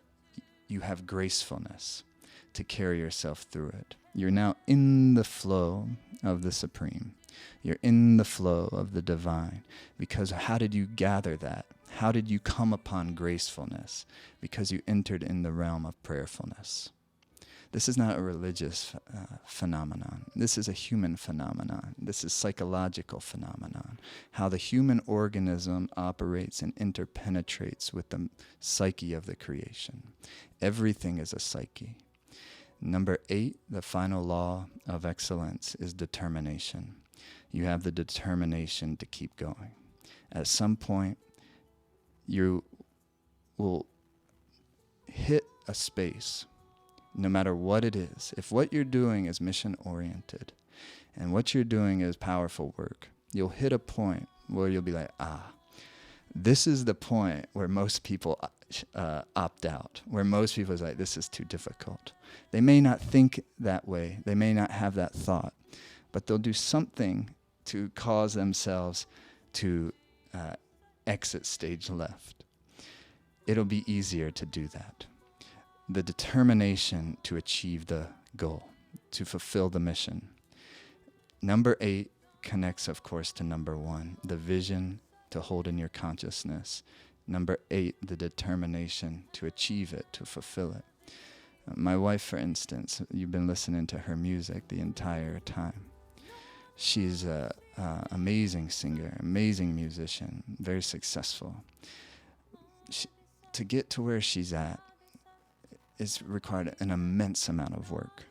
you have gracefulness to carry yourself through it. You're now in the flow of the Supreme. You're in the flow of the divine. Because how did you gather that? How did you come upon gracefulness? Because you entered in the realm of prayerfulness. This is not a religious phenomenon. This is a human phenomenon. This is psychological phenomenon. How the human organism operates and interpenetrates with the psyche of the creation. Everything is a psyche. Number 8, the final law of excellence is determination. You have the determination to keep going. At some point, you will hit a space, no matter what it is. If what you're doing is mission-oriented and what you're doing is powerful work, you'll hit a point where you'll be like, this is the point where most people opt out, where most people is like, this is too difficult. They may not think that way. They may not have that thought, but they'll do something to cause themselves to exit stage left. It'll be easier to do that. the determination to achieve the goal, to fulfill the mission. Number 8 connects, of course, to number 1, the vision to hold in your consciousness. Number 8, the determination to achieve it, to fulfill it. My wife, for instance, you've been listening to her music the entire time. She's an amazing singer, amazing musician, very successful. To get to where she's at, it's required an immense amount of work.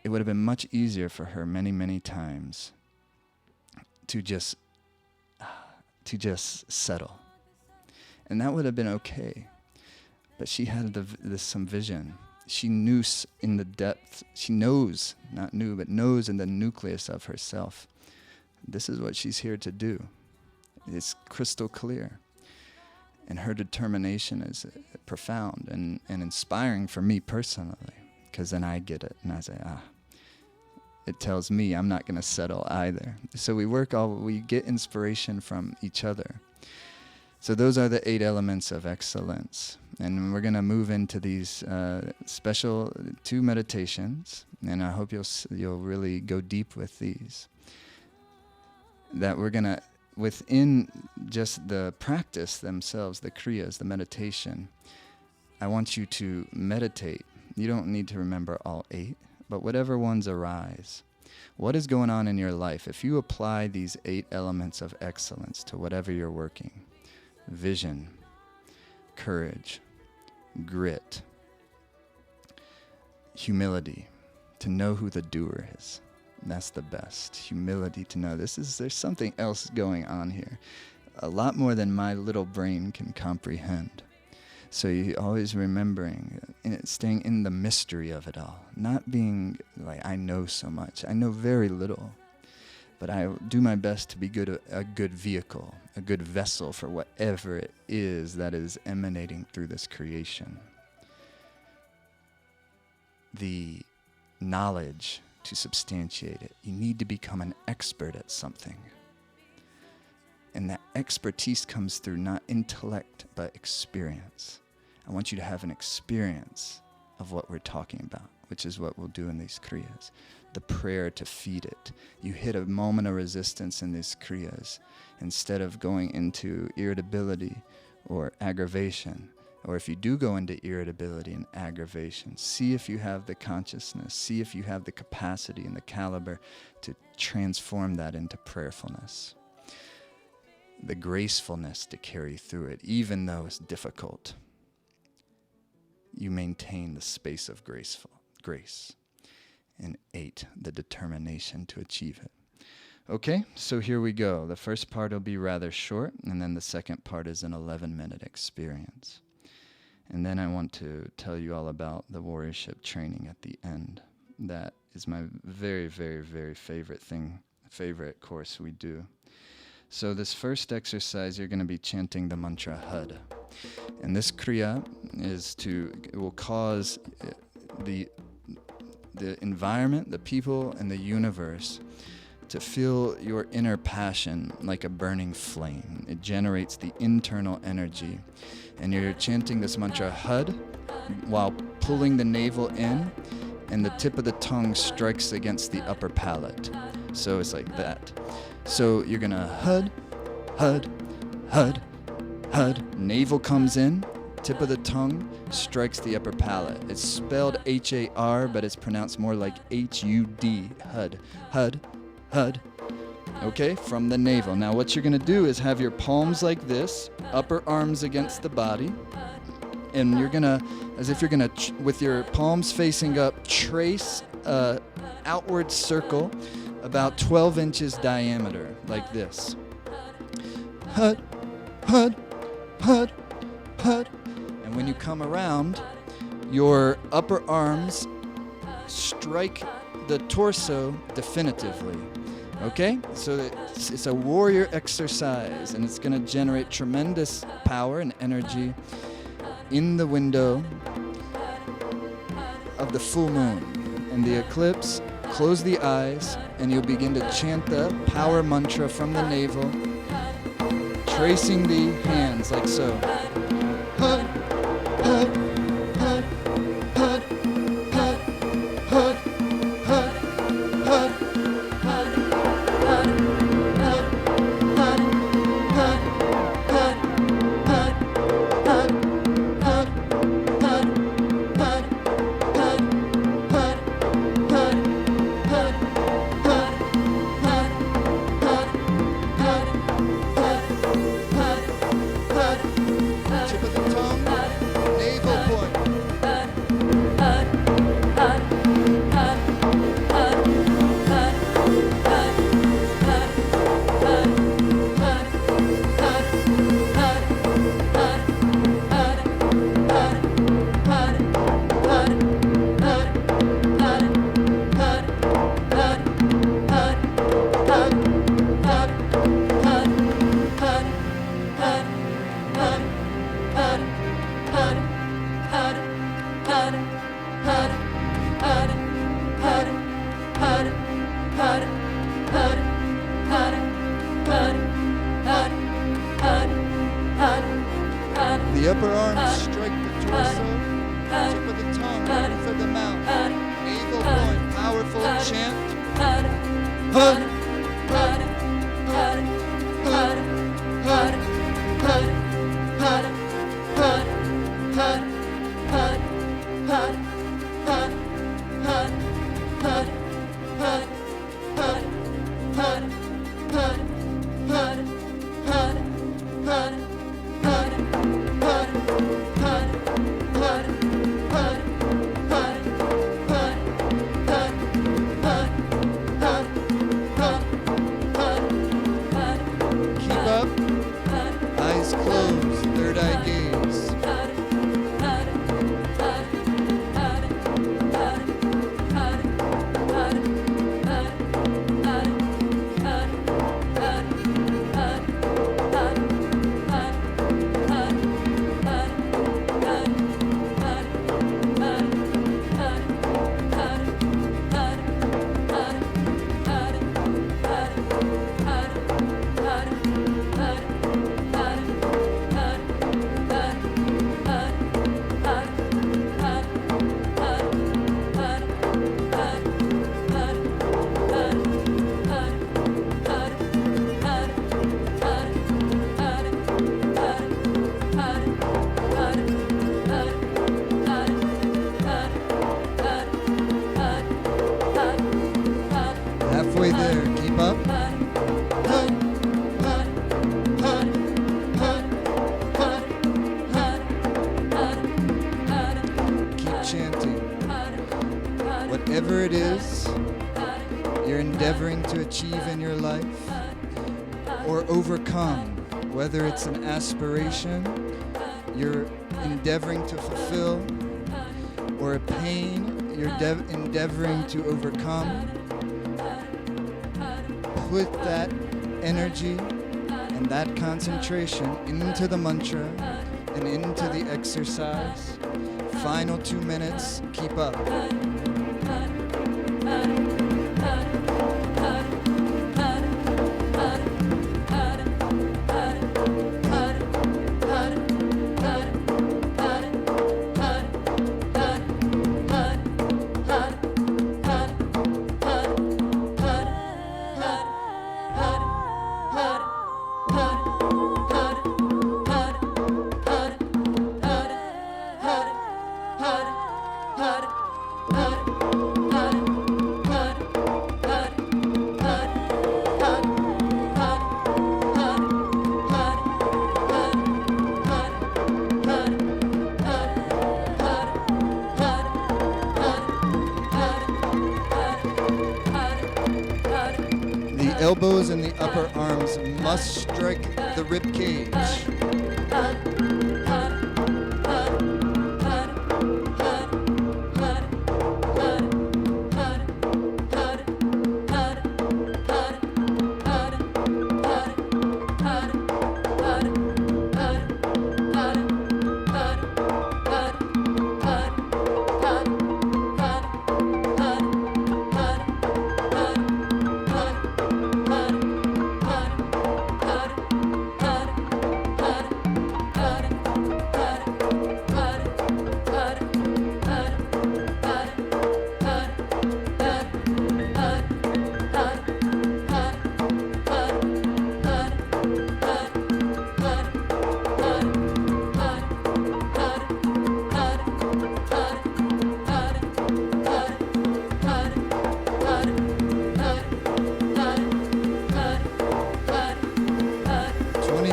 It would have been much easier for her many, many times to just settle. And that would have been okay. But she had some vision. She knew in the depth, she knows, not knew, but knows in the nucleus of herself, this is what she's here to do. It's crystal clear. And her determination is profound and inspiring for me personally, because then I get it and I say, it tells me I'm not going to settle either. So we get inspiration from each other. So those are the 8 elements of excellence. And we're going to move into these special 2 meditations, and I hope you'll really go deep with these. That we're going to, within just the practice themselves, the kriyas, the meditation, I want you to meditate. You don't need to remember all 8, but whatever ones arise. What is going on in your life? If you apply these 8 elements of excellence to whatever you're working, vision, courage, grit, humility, to know who the doer is. That's the best. Humility to know there's something else going on here. A lot more than my little brain can comprehend. So you always remembering, staying in the mystery of it all. Not being like, I know so much. I know very little. But I do my best to be a good vehicle, a good vessel for whatever it is that is emanating through this creation. The knowledge to substantiate it. You need to become an expert at something. And that expertise comes through not intellect, but experience. I want you to have an experience of what we're talking about, which is what we'll do in these kriyas. The prayer to feed it. You hit a moment of resistance in these kriyas. Instead of going into irritability or aggravation, or if you do go into irritability and aggravation, see if you have the consciousness, see if you have the capacity and the caliber to transform that into prayerfulness. The gracefulness to carry through it, even though it's difficult. You maintain the space of grace. And 8, the determination to achieve it. Okay, so here we go. The first part will be rather short, and then the second part is an 11-minute experience. And then I want to tell you all about the warriorship training at the end. That is my very, very, very favorite course we do. So this first exercise, you're going to be chanting the mantra HUD. And this kriya will cause the environment, the people, and the universe to feel your inner passion like a burning flame. It generates the internal energy. And you're chanting this mantra HUD while pulling the navel in, and the tip of the tongue strikes against the upper palate. So it's like that. So you're going to HUD, HUD, HUD, HUD. Navel comes in, tip of the tongue strikes the upper palate. It's spelled H-A-R, but it's pronounced more like H-U-D. HUD, HUD, HUD. Okay, from the navel. Now what you're going to do is have your palms like this, upper arms against the body, and you're going to, as if you're going to, with your palms facing up, trace a outward circle about 12 inches diameter, like this. HUD, HUD, HUD, HUD. And when you come around, your upper arms strike the torso definitively. Okay? So it's a warrior exercise, and it's going to generate tremendous power and energy in the window of the full moon and the eclipse. Close the eyes, and you'll begin to chant the power mantra from the navel, tracing the hands like so. HUD, HUD, HUD. The upper arms strike the torso, tip of the tongue, roof of the mouth, navel point, powerful chant. Eyes closed, third eye gaze. Halfway there, keep up. Keep chanting. Whatever it is you're endeavoring to achieve in your life or overcome, whether it's an aspiration you're endeavoring to fulfill or a pain you're endeavoring to overcome, put that energy and that concentration into the mantra and into the exercise. Final 2 minutes, keep up. The elbows and the upper arms must strike the rib cage.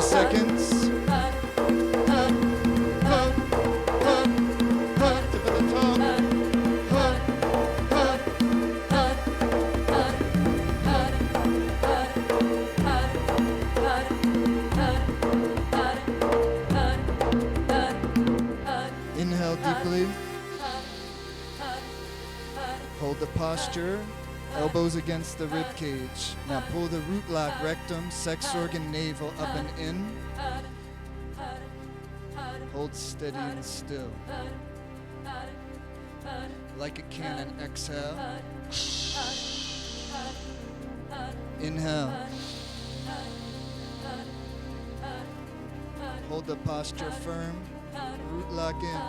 Seconds. Tip of the tongue. Inhale deeply. Hold the posture. Elbows against the rib cage. Now pull the root lock, rectum, sex organ, navel up and in. Hold steady and still. Like a cannon, exhale. Inhale. Hold the posture firm. Root lock in.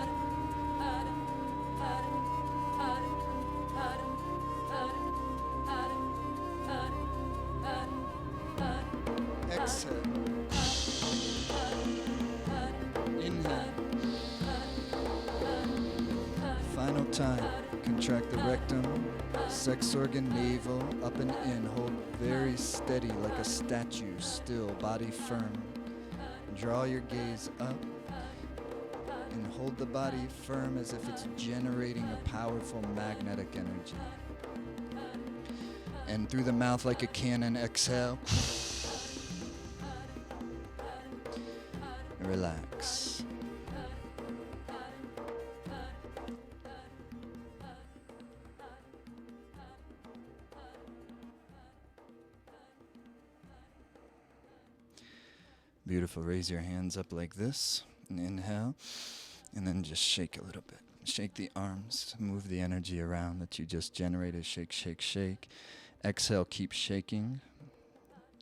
Exhale. Inhale. Final time. Contract the rectum, sex organ, navel, up and in. Hold very steady like a statue, still, body firm. Draw your gaze up and hold the body firm as if it's generating a powerful magnetic energy. And through the mouth like a cannon, exhale. And relax. Beautiful. Raise your hands up like this. And inhale. And then just shake a little bit. Shake the arms. Move the energy around that you just generated. Shake, shake, shake. Exhale. Keep shaking.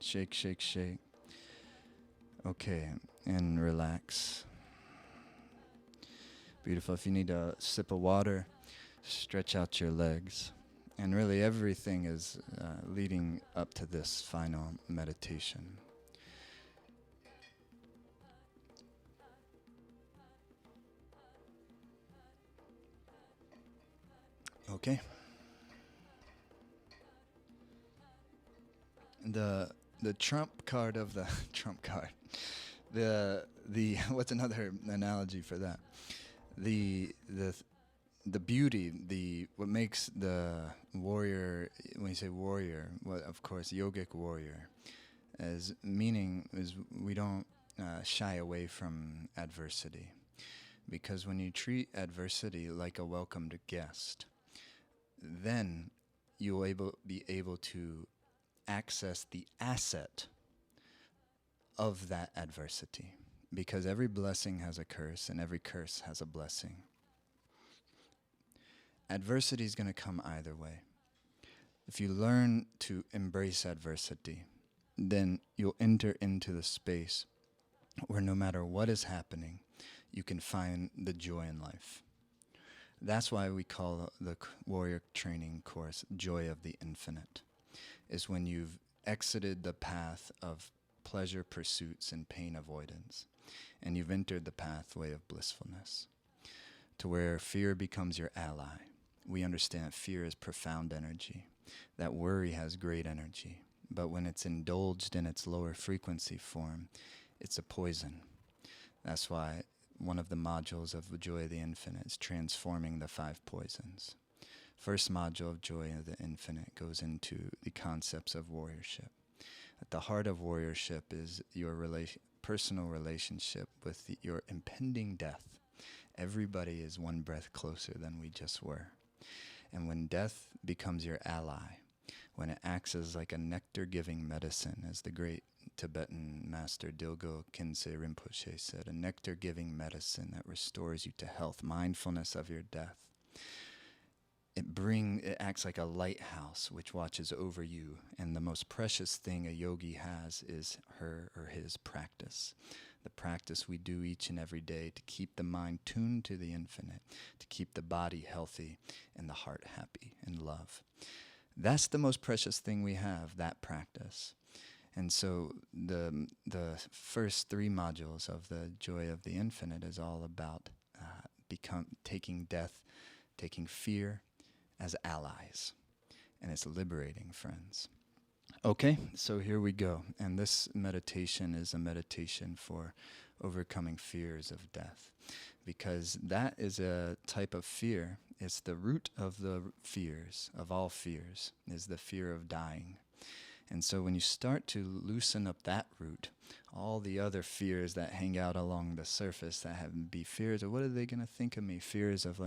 Shake, shake, shake. Okay. And relax. Beautiful. If you need a sip of water, stretch out your legs. And really everything is leading up to this final meditation. Okay. The trump card of the trump card. The what's another analogy for that? The beauty, what makes the warrior, when you say warrior, well, of course, yogic warrior, as meaning is we don't shy away from adversity, because when you treat adversity like a welcomed guest, then you'll be able to access the asset of that adversity, because every blessing has a curse and every curse has a blessing. Adversity is going to come either way. If you learn to embrace adversity, then you'll enter into the space where no matter what is happening, you can find the joy in life. That's why we call the warrior training course Joy of the Infinite. Is when you've exited the path of pleasure pursuits and pain avoidance, and you've entered the pathway of blissfulness, to where fear becomes your ally. We understand fear is profound energy, that worry has great energy, but when it's indulged in its lower frequency form, it's a poison. That's why one of the modules of Joy of the Infinite is transforming the 5 poisons. First module of Joy of the Infinite goes into the concepts of warriorship. At the heart of warriorship is your personal relationship with your impending death. Everybody is one breath closer than we just were. And when death becomes your ally, when it acts as like a nectar-giving medicine, as the great Tibetan master Dilgo Khyentse Rinpoche said, a nectar-giving medicine that restores you to health, mindfulness of your death. It acts like a lighthouse which watches over you, and the most precious thing a yogi has is her or his practice. The practice we do each and every day to keep the mind tuned to the infinite, to keep the body healthy and the heart happy and love. That's the most precious thing we have, that practice. And so the first 3 modules of the Joy of the Infinite is all about taking death, taking fear as allies. And it's liberating, friends. Okay, so here we go. And this meditation is a meditation for overcoming fears of death, because that is a type of fear. It's the root of the fears, of all fears, is the fear of dying. And so when you start to loosen up that root, all the other fears that hang out along the surface that have be fears of what are they going to think of me, fears of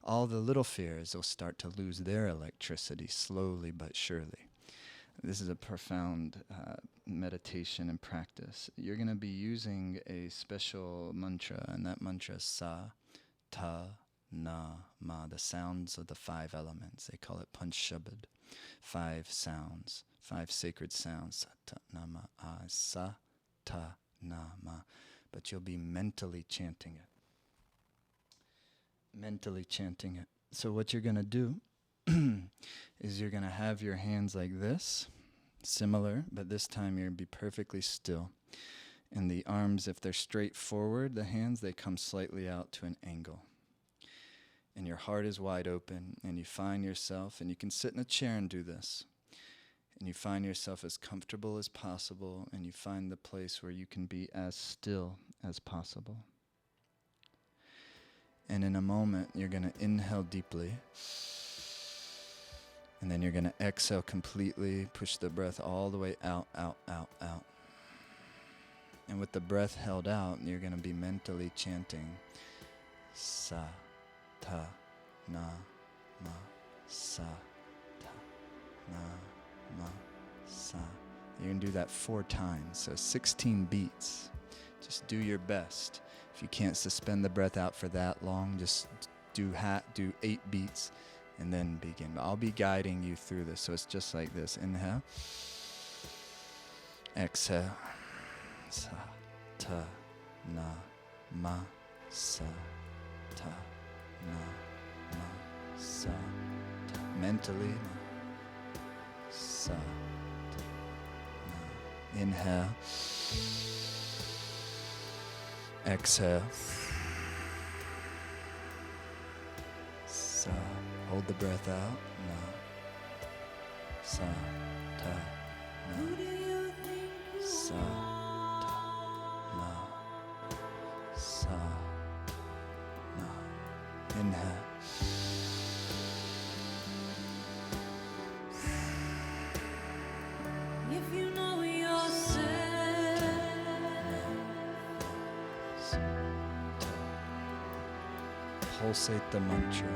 all the little fears will start to lose their electricity slowly but surely. This is a profound meditation and practice. You're going to be using a special mantra, and that mantra is Sa, Ta, Na, Ma, the sounds of the 5 elements. They call it Panchabad, 5 sounds, 5 sacred sounds. Sa, Ta, Na, Ma, A, Sa, Ta, Na, Ma. but you'll be mentally chanting it. Mentally chanting it. So what you're going to do is you're going to have your hands like this, similar, but this time you're going to be perfectly still. And the arms, if they're straight forward, the hands, they come slightly out to an angle. And your heart is wide open, and you find yourself, and you can sit in a chair and do this, and you find yourself as comfortable as possible, and you find the place where you can be as still as possible. And in a moment, you're going to inhale deeply, and then you're going to exhale completely, push the breath all the way out, out, out, out. And with the breath held out, you're going to be mentally chanting sa, ta, na, ma, sa, ta, na, ma, sa. You're going to do that 4 times, so 16 beats. Just do your best. If you can't suspend the breath out for that long, just do 8 beats and then begin. I'll be guiding you through this, so it's just like this. Inhale. Exhale. Sa, ta, na, ma, sa, ta, na, ma, sa, ta. Mentally, sa, ta, na. Inhale. Exhale. Sa. Hold the breath out. Na. Sa, ta, na. Sa. Sa, na. Inhale. If you know yourself, Pulsate the mantra.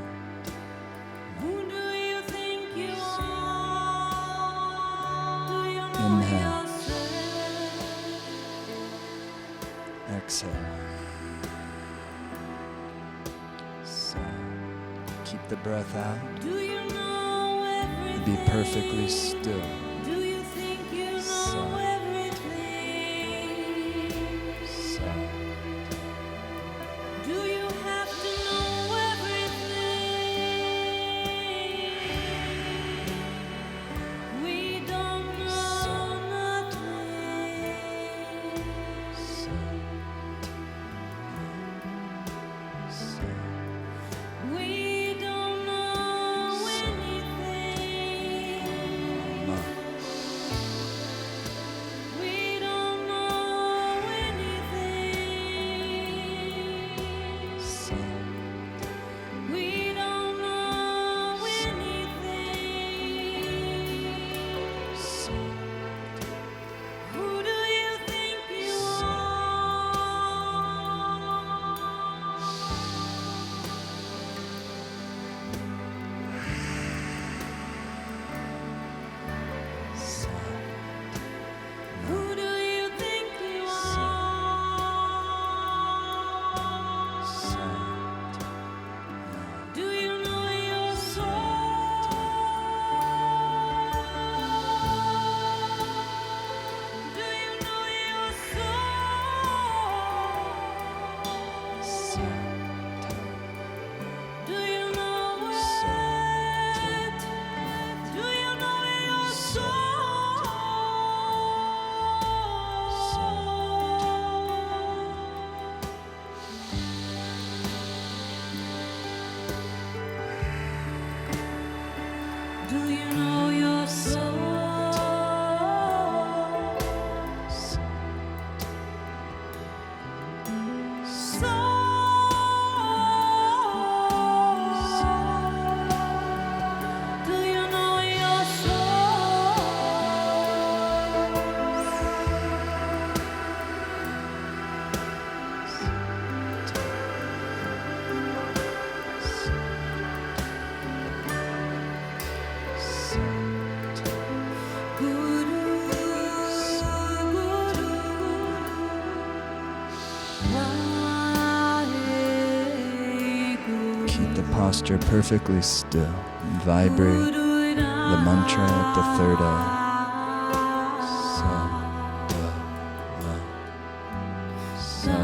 who do you think you are? Do you know Inhale. yourself? Exhale. So, keep the breath out. Do you know everything? Be perfectly still. Do you think you know So. everything? So, Do you have to know everything? We don't know nothing. so, so, We don't know anything. ma, We don't know anything. so, We don't know anything. so, Who do you think you so, are? Who do you think you are? so, Do you know your soul? Do you know your soul? so, Do you know it? Do you know your soul? Do you know your soul? Do you know your keep the posture perfectly still and vibrate the mantra at the third eye. Sa, ta, na, sa,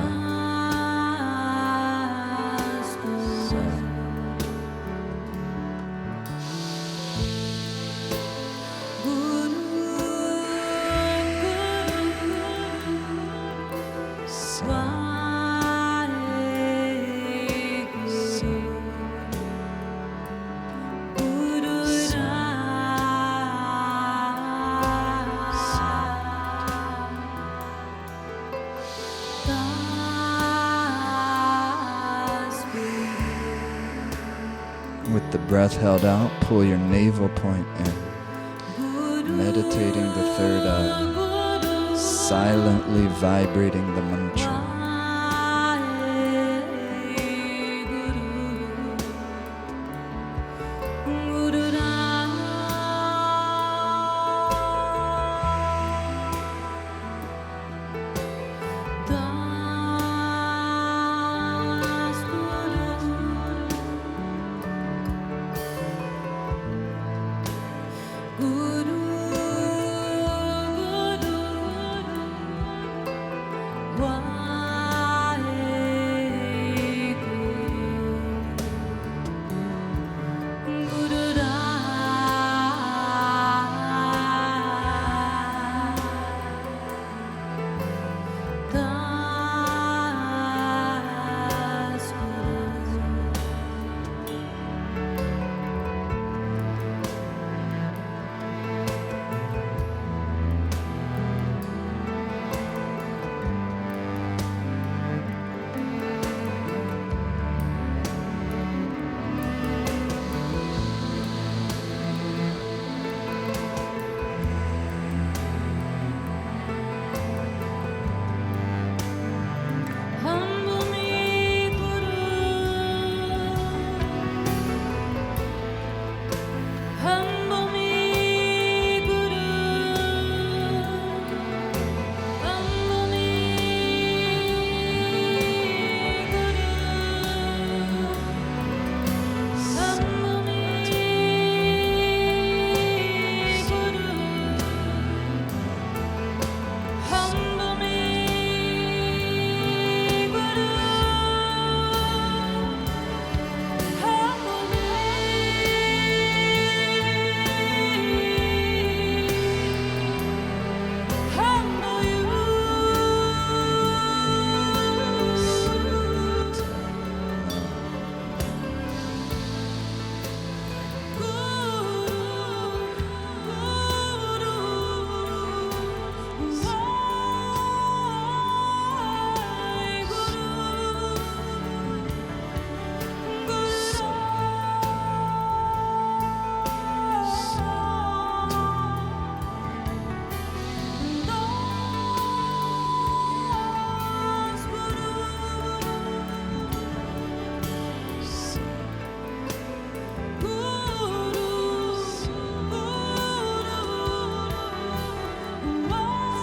with the breath held out, pull your navel point in, meditating the third eye, silently vibrating the mantra.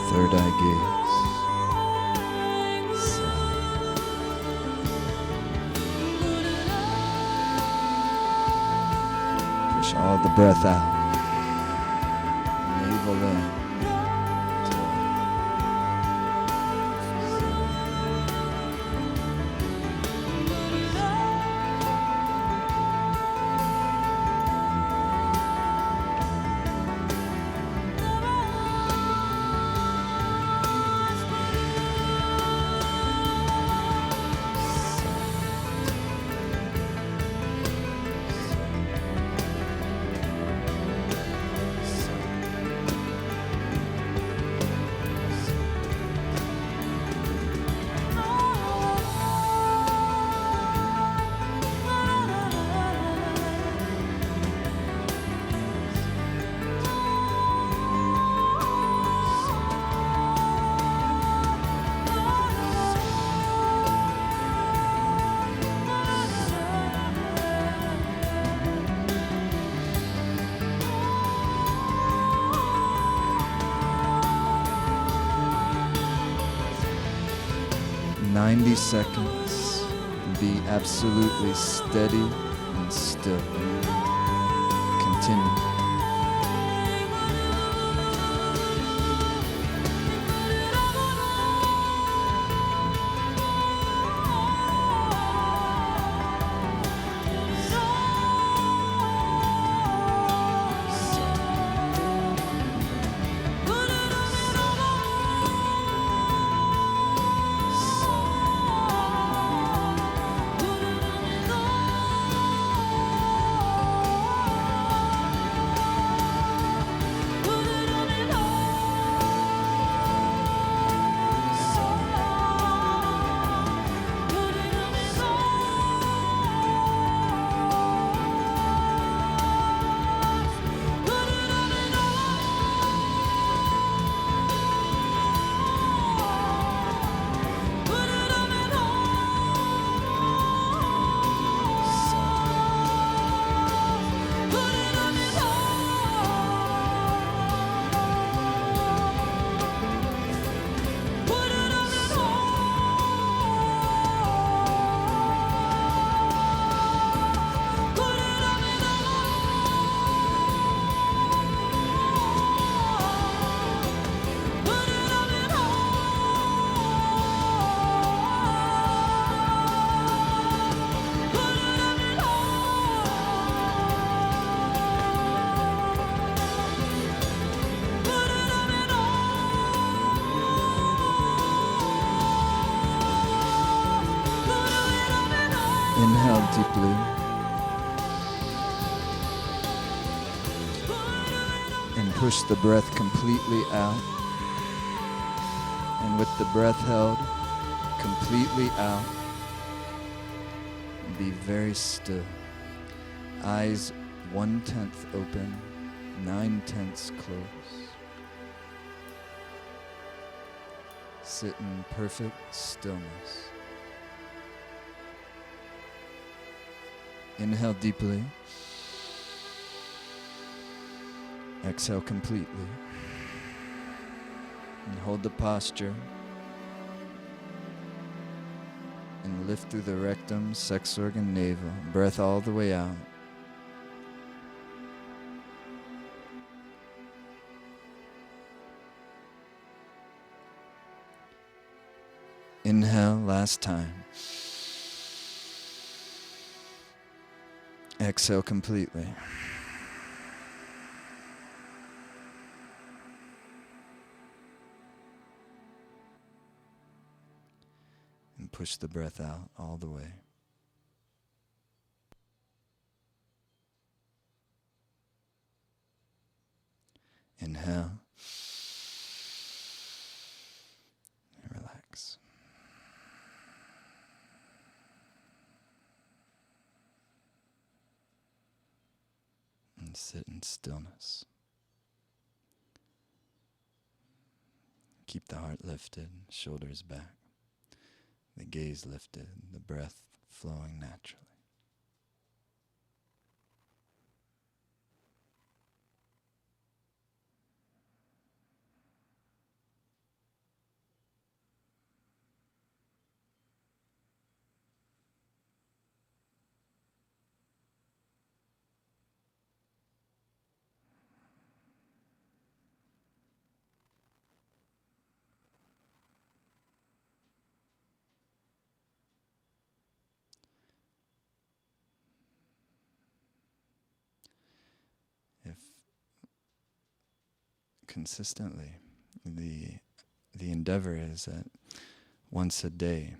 Third eye gaze. Push all the breath out. Navel in. Seconds. Be absolutely steady and still. Continue. Inhale deeply. And push the breath completely out. And with the breath held completely out, be very still. Eyes 1/10 open, 9/10 closed. Sit in perfect stillness. Inhale deeply. Exhale completely. And hold the posture. And lift through the rectum, sex organ, navel. Breath all the way out. Inhale, last time. Exhale completely. And push the breath out all the way. Inhale. And relax. And sit in stillness. Keep the heart lifted, shoulders back, the gaze lifted, the breath flowing naturally. If consistently, the endeavor is that once a day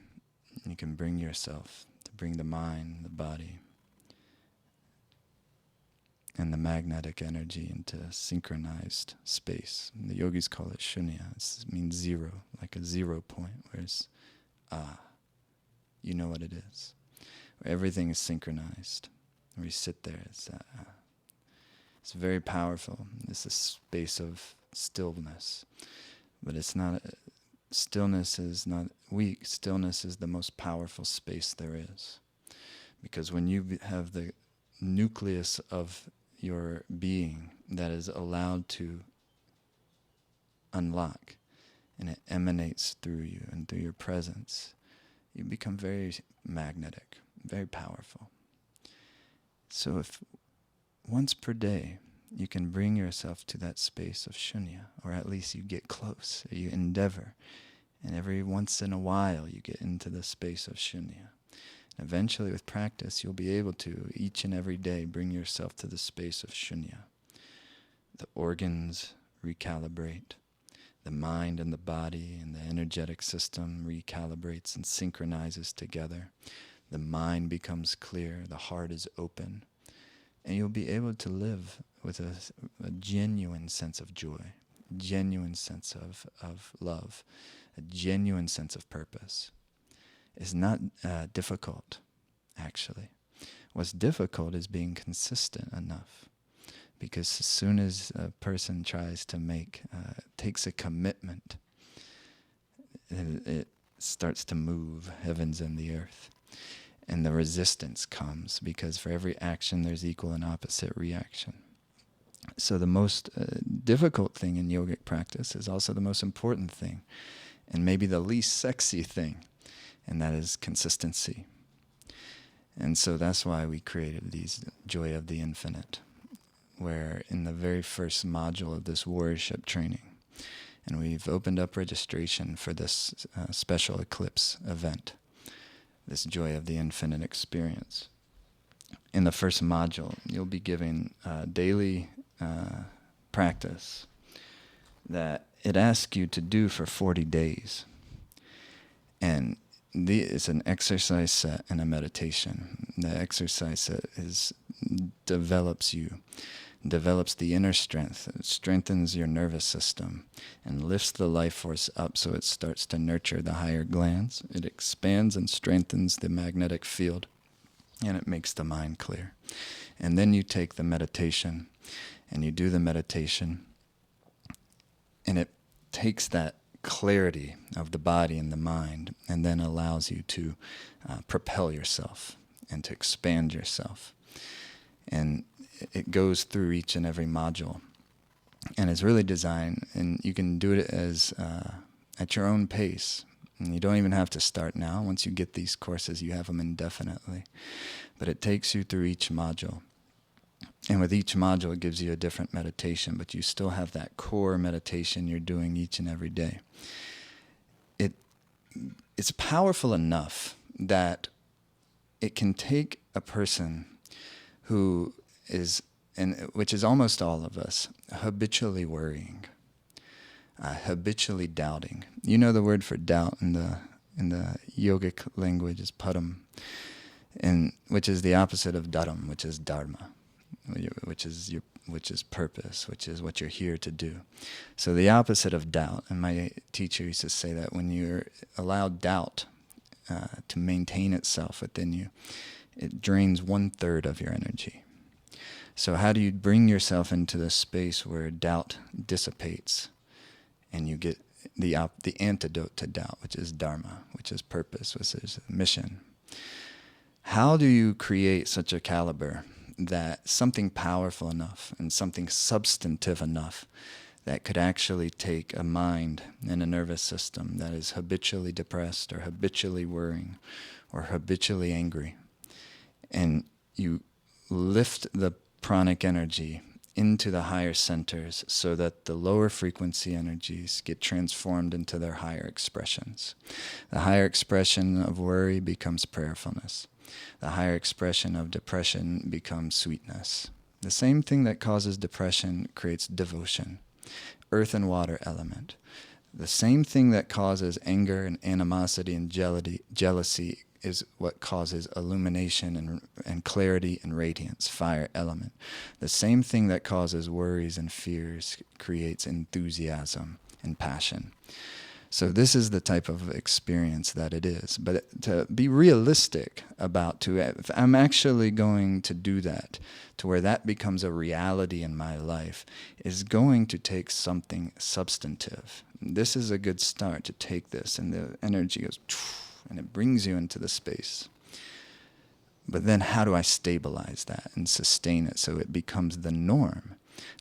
you can bring yourself to bring the mind, the body, and the magnetic energy into synchronized space. And the yogis call it shunya. It means zero, like a 0 point, whereas you know what it is. Where everything is synchronized. Where you sit there, it's very powerful. It's a space of stillness. But it's not, stillness is not weak. Stillness is the most powerful space there is. Because when you have the nucleus of your being that is allowed to unlock, and it emanates through you and through your presence, you become very magnetic, very powerful. So if once per day you can bring yourself to that space of shunya, or at least you get close, or you endeavor, and every once in a while you get into the space of shunya. And eventually with practice you'll be able to, each and every day, bring yourself to the space of shunya. The organs recalibrate. The mind and the body and the energetic system recalibrates and synchronizes together. The mind becomes clear, the heart is open, and you'll be able to live with a genuine sense of joy, genuine sense of love, a genuine sense of purpose. It's not difficult, actually. What's difficult is being consistent enough. Because as soon as a person tries to takes a commitment, it starts to move heavens and the earth. And the resistance comes, because for every action there's equal and opposite reaction. So the most difficult thing in yogic practice is also the most important thing, and maybe the least sexy thing, and that is consistency. And so that's why we created these Joy of the Infinite, where in the very first module of this warriorship training, and we've opened up registration for this special Eclipse event, this Joy of the Infinite experience. In the first module, you'll be given daily practice that it asks you to do for 40 days. And it's an exercise set and a meditation. The exercise set develops you, develops the inner strength. It strengthens your nervous system and lifts the life force up so it starts to nurture the higher glands. It expands and strengthens the magnetic field, and it makes the mind clear. And then you take the meditation and you do the meditation, and it takes that clarity of the body and the mind and then allows you to propel yourself and to expand yourself. And it goes through each and every module, and it's really designed, and you can do it as at your own pace. And you don't even have to start now. Once you get these courses, you have them indefinitely. But it takes you through each module. And with each module, it gives you a different meditation, but you still have that core meditation you're doing each and every day. It's powerful enough that it can take a person who is, and which is almost all of us, habitually worrying, habitually doubting. You know the word for doubt in the yogic language is padam, and which is the opposite of dharam, which is dharma, which is purpose, which is what you're here to do. So the opposite of doubt, and my teacher used to say that when you allow doubt to maintain itself within you, it drains 1/3 of your energy. So how do you bring yourself into the space where doubt dissipates and you get the antidote to doubt, which is dharma, which is purpose, which is mission? How do you create such a caliber that something powerful enough and something substantive enough that could actually take a mind and a nervous system that is habitually depressed or habitually worrying or habitually angry, and you lift the pranic energy into the higher centers so that the lower frequency energies get transformed into their higher expressions. The higher expression of worry becomes prayerfulness. The higher expression of depression becomes sweetness. The same thing that causes depression creates devotion. Earth and water element. The same thing that causes anger and animosity and jealousy is what causes illumination and clarity and radiance, fire element. The same thing that causes worries and fears creates enthusiasm and passion. So this is the type of experience that it is. But to be realistic about if I'm actually going to do that, to where that becomes a reality in my life, is going to take something substantive. This is a good start to take this, and the energy goes, and it brings you into the space. But then how do I stabilize that and sustain it so it becomes the norm?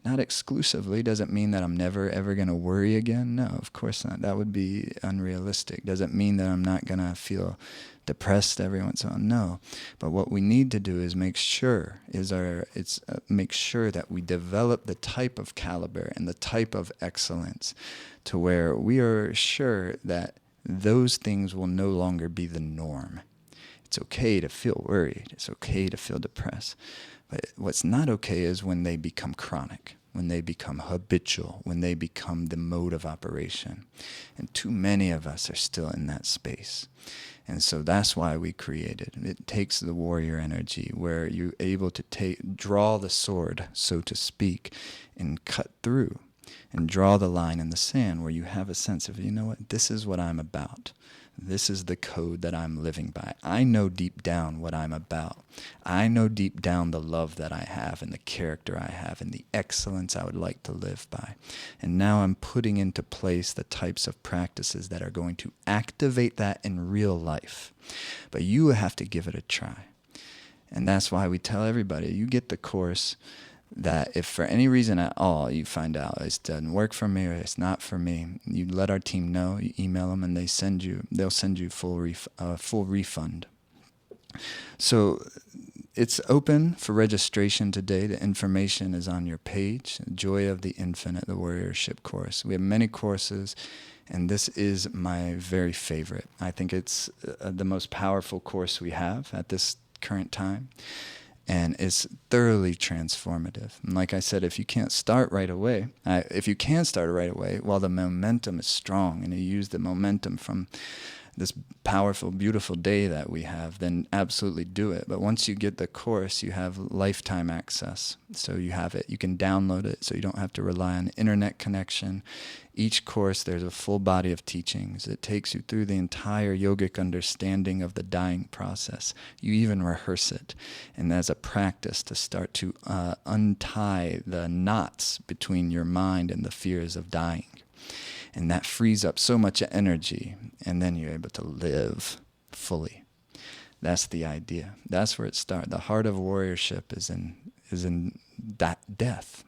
Not exclusively. Doesn't mean that I'm never ever going to worry again. No, of course not. That would be unrealistic. Doesn't mean that I'm not going to feel depressed every once in a while. No. But what we need to do is make sure that we develop the type of caliber and the type of excellence to where we are sure that those things will no longer be the norm. It's okay to feel worried. It's okay to feel depressed. But what's not okay is when they become chronic, when they become habitual, when they become the mode of operation. And too many of us are still in that space. And so that's why we created. It takes the warrior energy where you're able to draw the sword, so to speak, and cut through and draw the line in the sand where you have a sense of, you know what, this is what I'm about. This is the code that I'm living by. I know deep down what I'm about. I know deep down the love that I have and the character I have and the excellence I would like to live by. And now I'm putting into place the types of practices that are going to activate that in real life. But you have to give it a try. And that's why we tell everybody, you get the course, that if for any reason at all you find out it doesn't work for me or it's not for me, you let our team know, you email them, and they'll send you full refund. So it's open for registration today. The information is on your page, Joy of the Infinite, the Warriorship course. We have many courses, and this is my very favorite. I think it's the most powerful course we have at this current time. And it's thoroughly transformative. And like I said, if you can start right away, while the momentum is strong, and you use the momentum from this powerful, beautiful day that we have, then absolutely do it. But once you get the course, you have lifetime access. So you have it. You can download it so you don't have to rely on internet connection. Each course, there's a full body of teachings. It takes you through the entire yogic understanding of the dying process. You even rehearse it. And as a practice to start to untie the knots between your mind and the fears of dying. And that frees up so much energy, and then you're able to live fully. That's the idea. That's where it starts. The heart of warriorship is in that death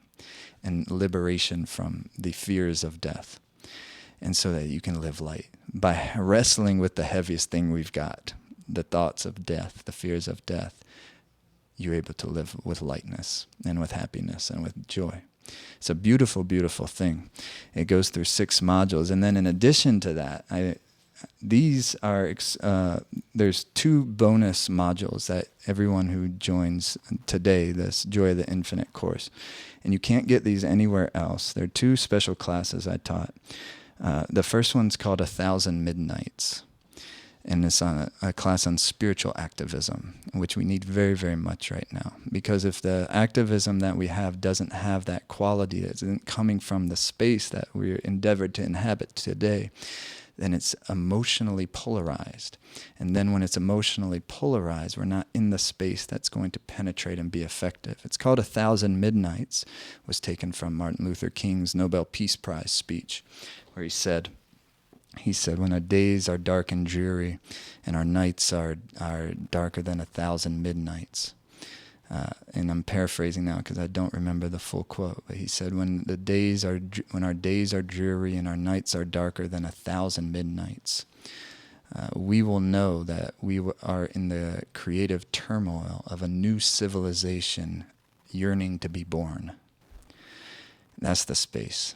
and liberation from the fears of death, and so that you can live light by wrestling with the heaviest thing we've got, the thoughts of death, the fears of death. You're able to live with lightness and with happiness and with joy. It's a beautiful, beautiful thing. It goes through 6 modules. And then in addition to that, there's 2 bonus modules that everyone who joins today, this Joy of the Infinite course, and you can't get these anywhere else. There are 2 special classes I taught. The first one's called 1,000 Midnights. And it's on a class on spiritual activism, which we need very, very much right now. Because if the activism that we have doesn't have that quality, that isn't coming from the space that we're endeavored to inhabit today, then it's emotionally polarized. And then when it's emotionally polarized, we're not in the space that's going to penetrate and be effective. It's called 1,000 Midnights. It was taken from Martin Luther King's Nobel Peace Prize speech, where he said, when our days are dark and dreary and our nights are darker than 1,000 midnights. And I'm paraphrasing now because I don't remember the full quote. But he said, when our days are dreary and our nights are darker than 1,000 midnights, we will know that we are in the creative turmoil of a new civilization yearning to be born. That's the space.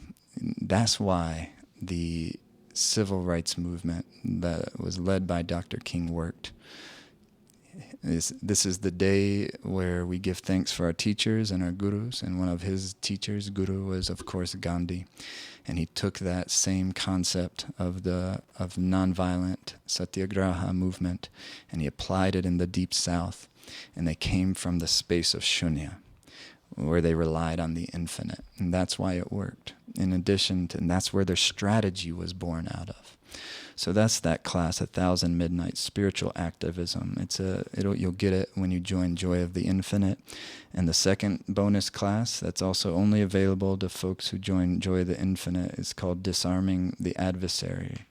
That's why the civil rights movement that was led by Dr. King worked. This is the day where we give thanks for our teachers and our gurus, and one of his teachers, guru, was of course Gandhi, and he took that same concept of nonviolent satyagraha movement and he applied it in the Deep South, and they came from the space of shunya, where they relied on the infinite, and that's why it worked. In addition to, and that's where their strategy was born out of. So that's that class, 1,000 Midnights, spiritual activism. You'll get it when you join Joy of the Infinite. And the second bonus class that's also only available to folks who join Joy of the Infinite is called Disarming the Adversary.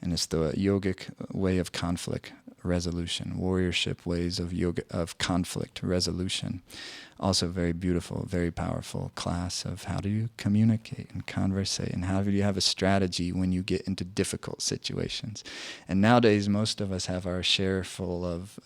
And it's the yogic way of conflict resolution, warriorship ways of conflict resolution. Also very beautiful, very powerful class of how do you communicate and conversate, and how do you have a strategy when you get into difficult situations. And nowadays, most of us have our share full of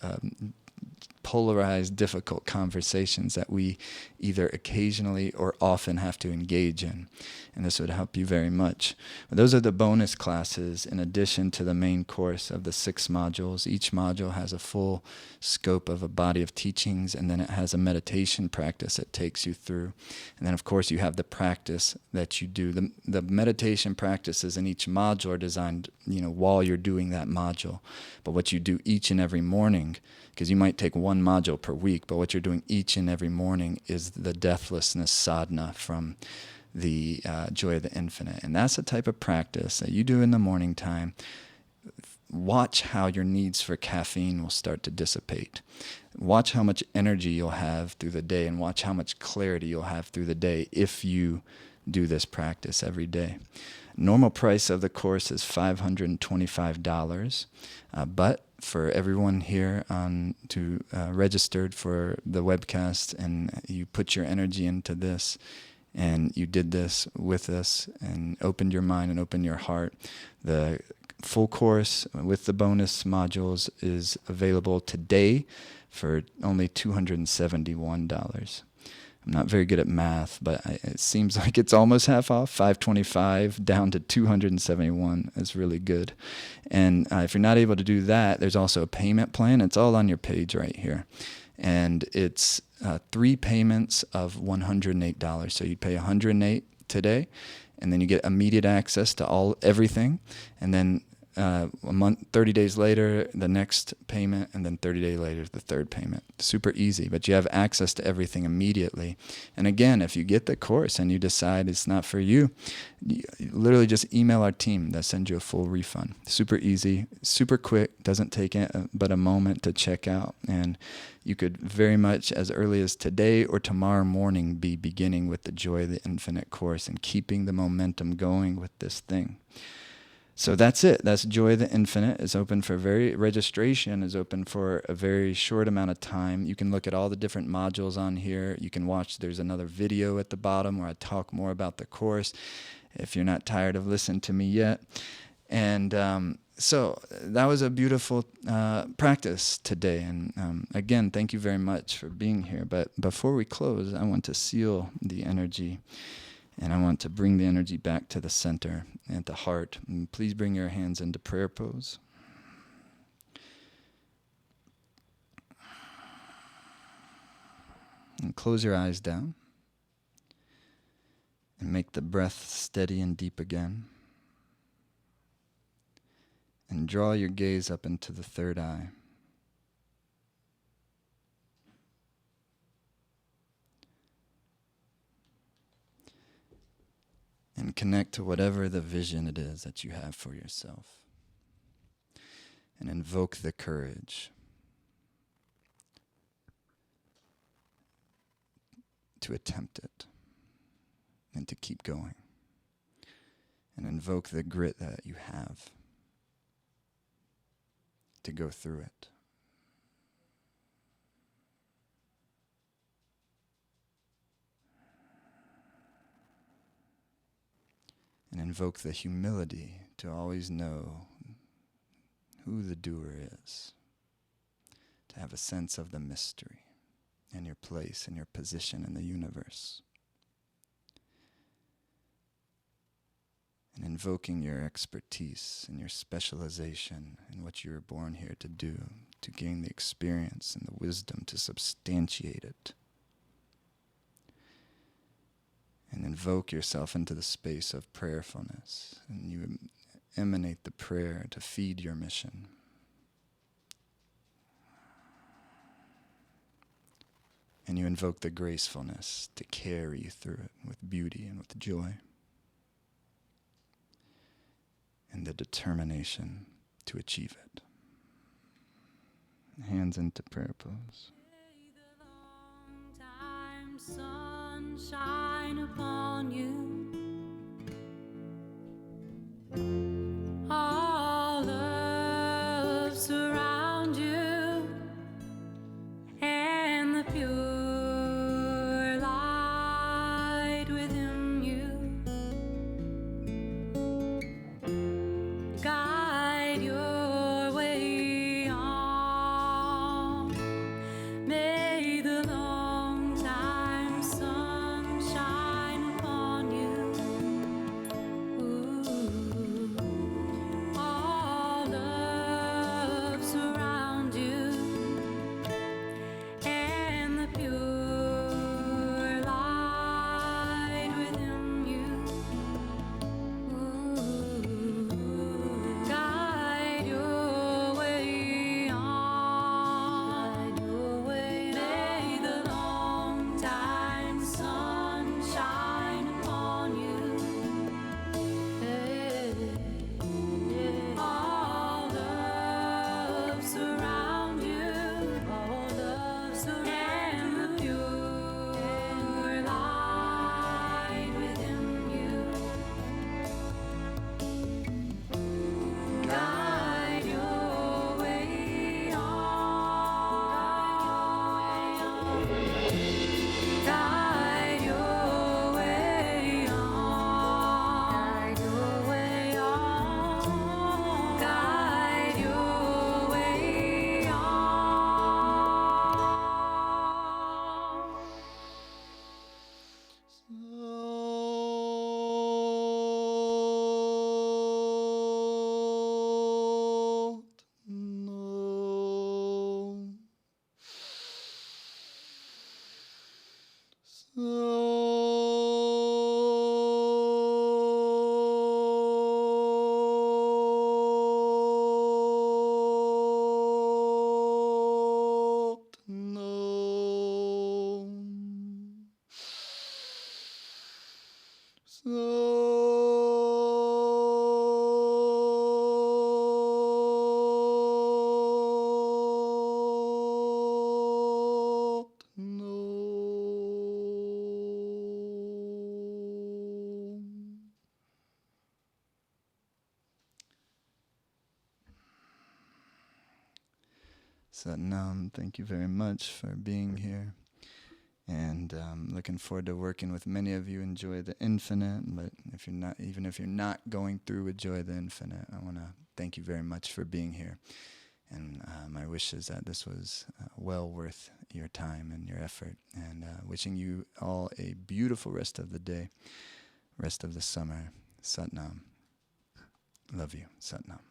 polarized, difficult conversations that we either occasionally or often have to engage in. And this would help you very much. But those are the bonus classes in addition to the main course of the 6 modules. Each module has a full scope of a body of teachings, and then it has a meditation practice it takes you through. And then, of course, you have the practice that you do. The meditation practices in each module are designed, while you're doing that module. But what you do each and every morning, because you might take one module per week, but what you're doing each and every morning is the deathlessness sadhana from the Joy of the Infinite. And that's the type of practice that you do in the morning time. Watch how your needs for caffeine will start to dissipate. Watch how much energy you'll have through the day, and watch how much clarity you'll have through the day if you do this practice every day. Normal price of the course is $525, but for everyone here registered for the webcast, and you put your energy into this, and you did this with us, and opened your mind and opened your heart, the full course with the bonus modules is available today for only $271. I'm not very good at math, but it seems like it's almost half off. $525 down to $271 is really good. And if you're not able to do that, there's also a payment plan. It's all on your page right here. And it's 3 payments of $108. So you'd pay $108 today, and then you get immediate access to everything. And then a month, 30 days later, the next payment, and then 30 days later, the third payment. Super easy, but you have access to everything immediately. And again, if you get the course and you decide it's not for you, you literally just email our team. They'll send you a full refund. Super easy, super quick, doesn't take but a moment to check out. And you could very much, as early as today or tomorrow morning, be beginning with the Joy of the Infinite course and keeping the momentum going with this thing. So that's it. That's Joy of the Infinite. It's open for registration is open for a very short amount of time. You can look at all the different modules on here. You can watch, there's another video at the bottom where I talk more about the course if you're not tired of listening to me yet. And so that was a beautiful practice today. And again, thank you very much for being here. But before we close, I want to seal the energy. And I want to bring the energy back to the center and the heart. And please bring your hands into prayer pose. And close your eyes down. And make the breath steady and deep again. And draw your gaze up into the third eye. And connect to whatever the vision it is that you have for yourself. And invoke the courage to attempt it and to keep going. And invoke the grit that you have to go through it. And invoke the humility to always know who the doer is. To have a sense of the mystery and your place and your position in the universe. And invoking your expertise and your specialization in what you were born here to do, to gain the experience and the wisdom to substantiate it. And invoke yourself into the space of prayerfulness. And you emanate the prayer to feed your mission. And you invoke the gracefulness to carry you through it with beauty and with joy. And the determination to achieve it. Hands into prayer pose. Sunshine upon you. All love surround you, and the pure light within you guide your way on. May the long time sun shine upon you. Ooh. Satnam, thank you very much for being here. And looking forward to working with many of you. Enjoy the infinite, but if you're not, even if you're not going through Enjoy the Infinite, I want to thank you very much for being here. And my wish is that this was well worth your time and your effort. And wishing you all a beautiful rest of the day, rest of the summer. Satnam. Love you. Satnam.